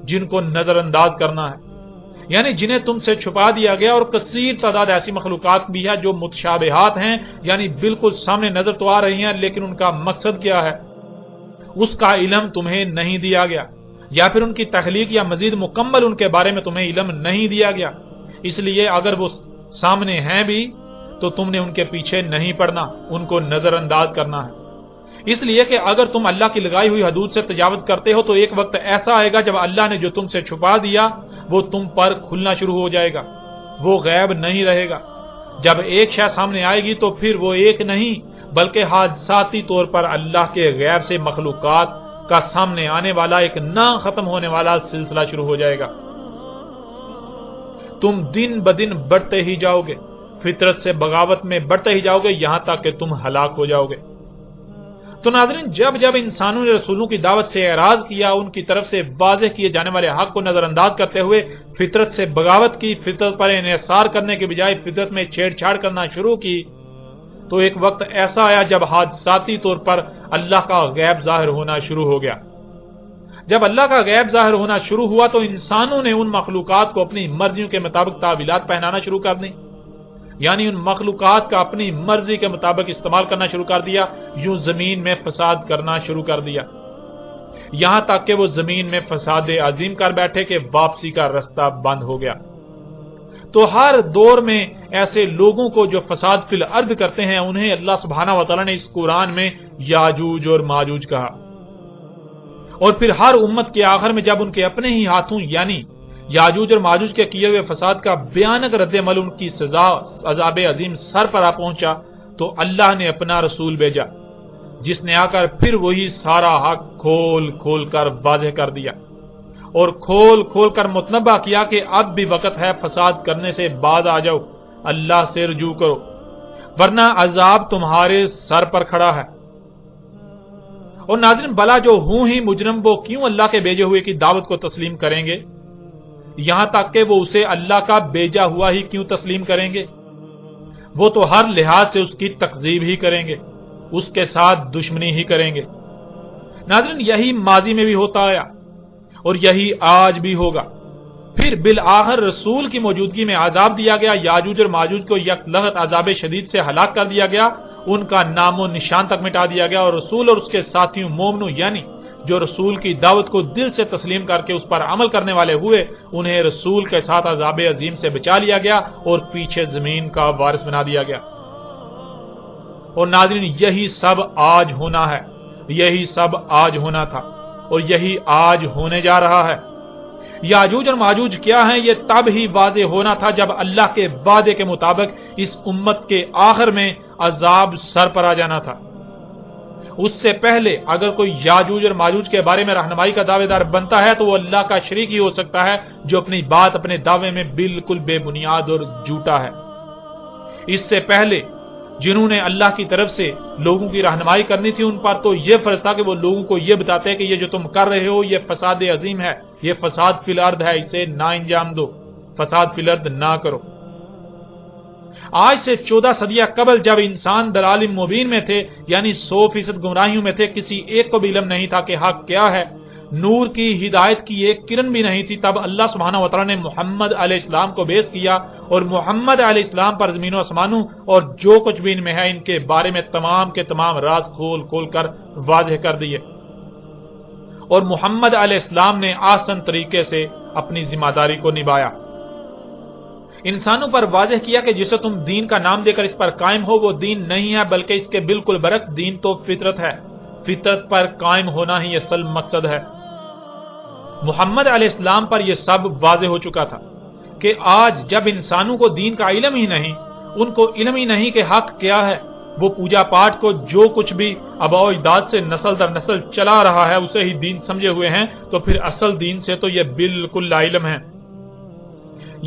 جن کو نظر انداز کرنا ہے۔ یعنی جنہیں تم سے چھپا دیا گیا، اور کثیر تعداد ایسی مخلوقات بھی ہے جو متشابہات ہیں، یعنی بالکل سامنے نظر تو آ رہی ہیں لیکن ان کا مقصد کیا ہے اس کا علم تمہیں نہیں دیا گیا، یا پھر ان کی تخلیق یا مزید مکمل ان کے بارے میں تمہیں علم نہیں دیا گیا۔ اس لیے اگر وہ سامنے ہیں بھی تو تم نے ان کے پیچھے نہیں پڑنا، ان کو نظر انداز کرنا ہے۔ اس لیے کہ اگر تم اللہ کی لگائی ہوئی حدود سے تجاوز کرتے ہو تو ایک وقت ایسا آئے گا جب اللہ نے جو تم سے چھپا دیا وہ تم پر کھلنا شروع ہو جائے گا، وہ غیب نہیں رہے گا۔ جب ایک شے سامنے آئے گی تو پھر وہ ایک نہیں بلکہ حادثاتی طور پر اللہ کے غیب سے مخلوقات کا سامنے آنے والا ایک نہ ختم ہونے والا سلسلہ شروع ہو جائے گا۔ تم دن بدن بڑھتے ہی جاؤ گے، فطرت سے بغاوت میں بڑھتے ہی جاؤ گے، یہاں تک کہ تم ہلاک ہو جاؤ گے۔ تو ناظرین، جب جب انسانوں نے رسولوں کی دعوت سے اعراض کیا، ان کی طرف سے واضح کیے جانے والے حق کو نظر انداز کرتے ہوئے فطرت سے بغاوت کی، فطرت پر انحصار کرنے کے بجائے فطرت میں چھیڑ چھاڑ کرنا شروع کی، تو ایک وقت ایسا آیا جب حادثاتی طور پر اللہ کا غیب ظاہر ہونا شروع ہو گیا۔ جب اللہ کا غیب ظاہر ہونا شروع ہوا تو انسانوں نے ان مخلوقات کو اپنی مرضیوں کے مطابق تعویلات پہنانا شروع کر دیں، یعنی ان مخلوقات کا اپنی مرضی کے مطابق استعمال کرنا شروع کر دیا، یوں زمین میں فساد کرنا شروع کر دیا، یہاں تک کہ وہ زمین میں فساد عظیم کر بیٹھے کہ واپسی کا رستہ بند ہو گیا۔ تو ہر دور میں ایسے لوگوں کو جو فساد فی الارض کرتے ہیں انہیں اللہ سبحانہ و تعالی نے اس قرآن میں یاجوج اور ماجوج کہا، اور پھر ہر امت کے آخر میں جب ان کے اپنے ہی ہاتھوں یعنی یاجوج اور ماجوج کے کیے ہوئے فساد کا بھیانک رد عمل ان کی سزا عذاب عظیم سر پر آ پہنچا تو اللہ نے اپنا رسول بھیجا جس نے آ کر پھر وہی سارا حق کھول کھول کر واضح کر دیا اور کھول کھول کر متنبہ کیا کہ اب بھی وقت ہے فساد کرنے سے باز آ جاؤ، اللہ سے رجوع کرو ورنہ عذاب تمہارے سر پر کھڑا ہے۔ اور ناظرین، بلا جو ہوں ہی مجرم وہ کیوں اللہ کے بھیجے ہوئے کی دعوت کو تسلیم کریں گے، یہاں تک کہ وہ اسے اللہ کا بھیجا ہوا ہی کیوں تسلیم کریں گے؟ وہ تو ہر لحاظ سے اس کی تکذیب ہی کریں گے، اس کے ساتھ دشمنی ہی کریں گے۔ ناظرین، یہی ماضی میں بھی ہوتا آیا اور یہی آج بھی ہوگا۔ پھر بالآخر رسول کی موجودگی میں عذاب دیا گیا، یاجوج اور ماجوج کو یک لغت عذاب شدید سے ہلاک کر دیا گیا، ان کا نام و نشان تک مٹا دیا گیا، اور رسول اور اس کے ساتھیوں مومنوں یعنی جو رسول کی دعوت کو دل سے تسلیم کر کے اس پر عمل کرنے والے ہوئے انہیں رسول کے ساتھ عذاب عظیم سے بچا لیا گیا اور پیچھے زمین کا وارث بنا دیا گیا۔ اور ناظرین، یہی سب آج ہونا ہے، یہی سب آج ہونا تھا اور یہی آج ہونے جا رہا ہے۔ یاجوج اور ماجوج کیا ہیں یہ تب ہی واضح ہونا تھا جب اللہ کے وعدے کے مطابق اس امت کے آخر میں عذاب سر پر آ جانا تھا۔ اس سے پہلے اگر کوئی یاجوج اور ماجوج کے بارے میں رہنمائی کا دعوے دار بنتا ہے تو وہ اللہ کا شریک ہی ہو سکتا ہے جو اپنی بات اپنے دعوے میں بالکل بے بنیاد اور جھوٹا ہے۔ اس سے پہلے جنہوں نے اللہ کی طرف سے لوگوں کی رہنمائی کرنی تھی ان پر تو یہ فرض تھا کہ وہ لوگوں کو یہ بتاتے کہ یہ جو تم کر رہے ہو یہ فساد عظیم ہے، یہ فساد فی الارض ہے، اسے نہ انجام دو، فساد فی الارض نہ کرو۔ آج سے 14 صدیاں قبل جب انسان دلال مبین میں تھے یعنی 100% گمراہیوں میں تھے، کسی ایک کو بھی علم نہیں تھا کہ حق کیا ہے، نور کی ہدایت کی ایک کرن بھی نہیں تھی، تب اللہ سبحانہ وتعالی نے محمد علیہ السلام کو بیعث کیا اور محمد علیہ السلام پر زمین و آسمانوں اور جو کچھ بھی ان میں ہے ان کے بارے میں تمام کے تمام راز کھول کھول کر واضح کر دیے، اور محمد علیہ السلام نے آسان طریقے سے اپنی ذمہ داری کو نبھایا، انسانوں پر واضح کیا کہ جسے تم دین کا نام دے کر اس پر قائم ہو وہ دین نہیں ہے بلکہ اس کے بالکل برعکس دین تو فطرت ہے، فطرت پر قائم ہونا ہی اصل مقصد ہے۔ محمد علیہ السلام پر یہ سب واضح ہو چکا تھا کہ آج جب انسانوں کو دین کا علم ہی نہیں، ان کو علم ہی نہیں کہ حق کیا ہے، وہ پوجا پاٹ کو جو کچھ بھی آباء و اجداد سے نسل در نسل چلا رہا ہے اسے ہی دین سمجھے ہوئے ہیں، تو پھر اصل دین سے تو یہ بالکل لا علم ہے۔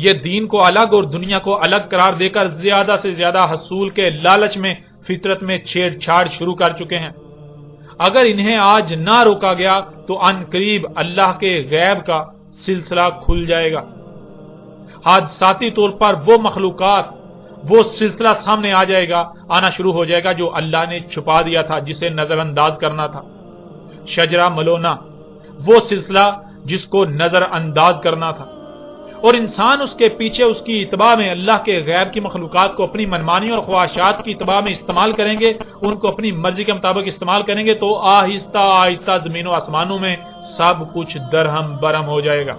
یہ دین کو الگ اور دنیا کو الگ قرار دے کر زیادہ سے زیادہ حصول کے لالچ میں فطرت میں چھیڑ چھاڑ شروع کر چکے ہیں۔ اگر انہیں آج نہ روکا گیا تو ان قریب اللہ کے غیب کا سلسلہ کھل جائے گا، حادثاتی طور پر وہ مخلوقات، وہ سلسلہ سامنے آ جائے گا، آنا شروع ہو جائے گا جو اللہ نے چھپا دیا تھا، جسے نظر انداز کرنا تھا، شجرہ ملونا، وہ سلسلہ جس کو نظر انداز کرنا تھا، اور انسان اس کے پیچھے اس کی اتباع میں اللہ کے غیر کی مخلوقات کو اپنی منمانی اور خواہشات کی اتباع میں استعمال کریں گے، ان کو اپنی مرضی کے مطابق استعمال کریں گے، تو آہستہ آہستہ زمین و آسمانوں میں سب کچھ درہم برہم ہو جائے گا۔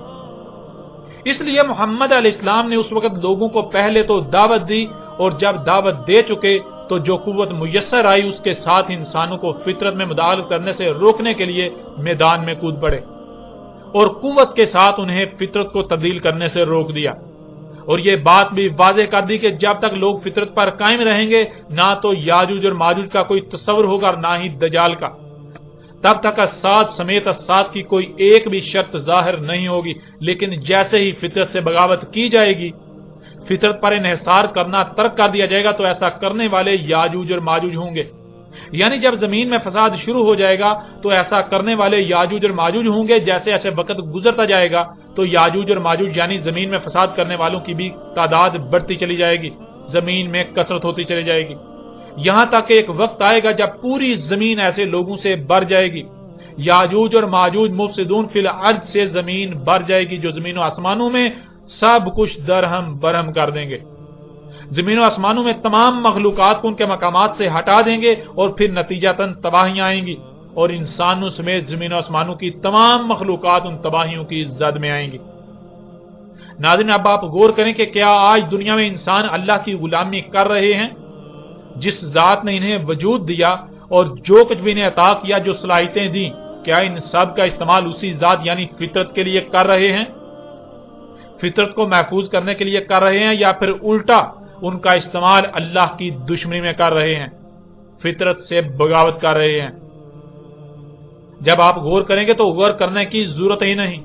اس لیے محمد علیہ السلام نے اس وقت لوگوں کو پہلے تو دعوت دی، اور جب دعوت دے چکے تو جو قوت میسر آئی اس کے ساتھ انسانوں کو فطرت میں مداخلت کرنے سے روکنے کے لیے میدان میں کود پڑے، اور قوت کے ساتھ انہیں فطرت کو تبدیل کرنے سے روک دیا، اور یہ بات بھی واضح کر دی کہ جب تک لوگ فطرت پر قائم رہیں گے نہ تو یاجوج اور ماجوج کا کوئی تصور ہوگا اور نہ ہی دجال کا، تب تک اسات سمیت اسات کی کوئی ایک بھی شرط ظاہر نہیں ہوگی۔ لیکن جیسے ہی فطرت سے بغاوت کی جائے گی، فطرت پر انحصار کرنا ترک کر دیا جائے گا، تو ایسا کرنے والے یاجوج اور ماجوج ہوں گے۔ یعنی جب زمین میں فساد شروع ہو جائے گا تو ایسا کرنے والے یاجوج اور ماجوج ہوں گے، جیسے ایسے وقت گزرتا جائے گا تو یاجوج اور ماجوج یعنی زمین میں فساد کرنے والوں کی بھی تعداد بڑھتی چلی جائے گی، زمین میں کثرت ہوتی چلی جائے گی، یہاں تک کہ ایک وقت آئے گا جب پوری زمین ایسے لوگوں سے بھر جائے گی۔ یاجوج اور ماجوج مفسدون فی الارض سے زمین بھر جائے گی، جو زمین و آسمانوں میں سب کچھ درہم برہم کر دیں گے، زمین و آسمانوں میں تمام مخلوقات کو ان کے مقامات سے ہٹا دیں گے، اور پھر نتیجتاً تباہیاں آئیں گی، اور انسانوں سمیت زمین و آسمانوں کی تمام مخلوقات ان تباہیوں کی زد میں آئیں گی۔ ناظرین، اب آپ غور کریں کہ کیا آج دنیا میں انسان اللہ کی غلامی کر رہے ہیں؟ جس ذات نے انہیں وجود دیا اور جو کچھ بھی انہیں عطا کیا، جو صلاحیتیں دیں، کیا ان سب کا استعمال اسی ذات یعنی فطرت کے لیے کر رہے ہیں؟ فطرت کو محفوظ کرنے کے لیے کر رہے ہیں، یا پھر الٹا ان کا استعمال اللہ کی دشمنی میں کر رہے ہیں، فطرت سے بغاوت کر رہے ہیں؟ جب آپ غور کریں گے تو غور کرنے کی ضرورت ہی نہیں،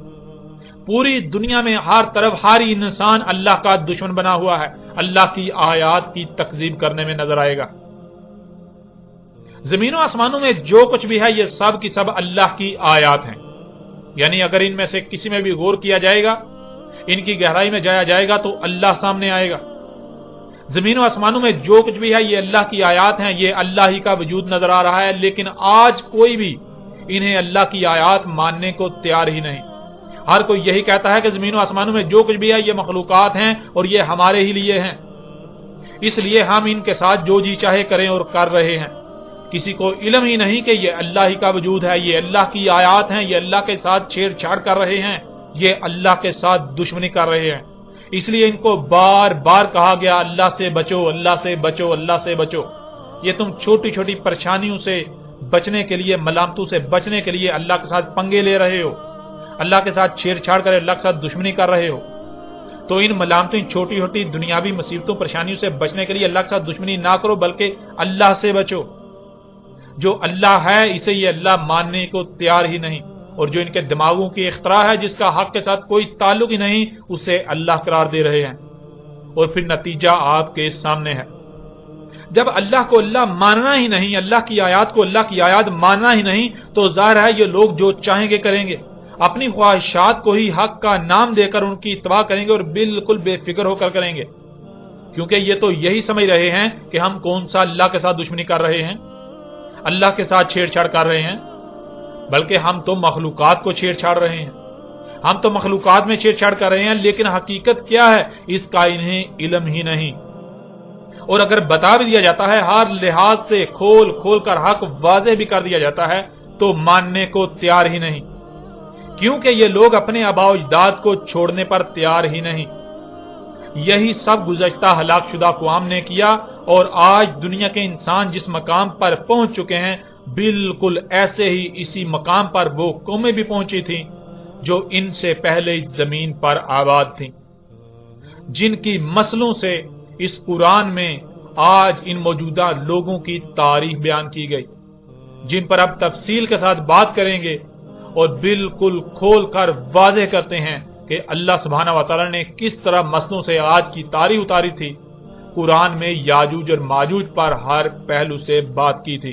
پوری دنیا میں ہر طرف ہر انسان اللہ کا دشمن بنا ہوا ہے، اللہ کی آیات کی تکذیب کرنے میں نظر آئے گا۔ زمین و آسمانوں میں جو کچھ بھی ہے یہ سب کی سب اللہ کی آیات ہیں، یعنی اگر ان میں سے کسی میں بھی غور کیا جائے گا، ان کی گہرائی میں جایا جائے گا تو اللہ سامنے آئے گا۔ زمین و آسمانوں میں جو کچھ بھی ہے یہ اللہ کی آیات ہیں، یہ اللہ ہی کا وجود نظر آ رہا ہے، لیکن آج کوئی بھی انہیں اللہ کی آیات ماننے کو تیار ہی نہیں۔ ہر کوئی یہی کہتا ہے کہ زمین و آسمانوں میں جو کچھ بھی ہے یہ مخلوقات ہیں اور یہ ہمارے ہی لیے ہیں، اس لیے ہم ان کے ساتھ جو جی چاہے کریں اور کر رہے ہیں۔ کسی کو علم ہی نہیں کہ یہ اللہ ہی کا وجود ہے، یہ اللہ کی آیات ہیں، یہ اللہ کے ساتھ چھیڑ چھاڑ کر رہے ہیں، یہ اللہ کے ساتھ دشمنی کر رہے ہیں۔ اس لیے ان کو بار بار کہا گیا اللہ سے بچو، اللہ سے بچو، اللہ سے بچو۔ یہ تم چھوٹی چھوٹی پریشانیوں سے بچنے کے لیے، ملامتوں سے بچنے کے لیے اللہ کے ساتھ پنگے لے رہے ہو، اللہ کے ساتھ چھیڑ چھاڑ کر اللہ کے ساتھ دشمنی کر رہے ہو، تو ان ملامتوں، چھوٹی چھوٹی دنیاوی مصیبتوں، پریشانیوں سے بچنے کے لیے اللہ کے ساتھ دشمنی نہ کرو، بلکہ اللہ سے بچو۔ جو اللہ ہے اسے یہ اللہ ماننے کو تیار ہی نہیں، اور جو ان کے دماغوں کی اختراع ہے جس کا حق کے ساتھ کوئی تعلق ہی نہیں، اسے اللہ قرار دے رہے ہیں، اور پھر نتیجہ آپ کے سامنے ہے۔ جب اللہ کو اللہ ماننا ہی نہیں، اللہ کی آیات کو اللہ کی آیات ماننا ہی نہیں، تو ظاہر ہے یہ لوگ جو چاہیں گے کریں گے، اپنی خواہشات کو ہی حق کا نام دے کر ان کی اتباع کریں گے، اور بالکل بے فکر ہو کر کریں گے، کیونکہ یہ تو یہی سمجھ رہے ہیں کہ ہم کون سا اللہ کے ساتھ دشمنی کر رہے ہیں، اللہ کے ساتھ چھیڑ چھاڑ کر رہے ہیں، بلکہ ہم تو مخلوقات کو چھیڑ چھاڑ رہے ہیں، ہم تو مخلوقات میں چھیڑ چھاڑ کر رہے ہیں، لیکن حقیقت کیا ہے اس کا انہیں علم ہی نہیں۔ اور اگر بتا بھی دیا جاتا ہے، ہر لحاظ سے کھول کھول کر حق واضح بھی کر دیا جاتا ہے، تو ماننے کو تیار ہی نہیں، کیونکہ یہ لوگ اپنے آباء و اجداد کو چھوڑنے پر تیار ہی نہیں۔ یہی سب گزشتہ ہلاک شدہ اقوام نے کیا، اور آج دنیا کے انسان جس مقام پر پہنچ چکے ہیں، بالکل ایسے ہی اسی مقام پر وہ قومیں بھی پہنچی تھیں جو ان سے پہلے اس زمین پر آباد تھیں، جن کی مسلوں سے اس قرآن میں آج ان موجودہ لوگوں کی تاریخ بیان کی گئی، جن پر اب تفصیل کے ساتھ بات کریں گے، اور بالکل کھول کر واضح کرتے ہیں کہ اللہ سبحانہ و تعالی نے کس طرح مسلوں سے آج کی تاریخ اتاری تھی، قرآن میں یاجوج اور ماجوج پر ہر پہلو سے بات کی تھی۔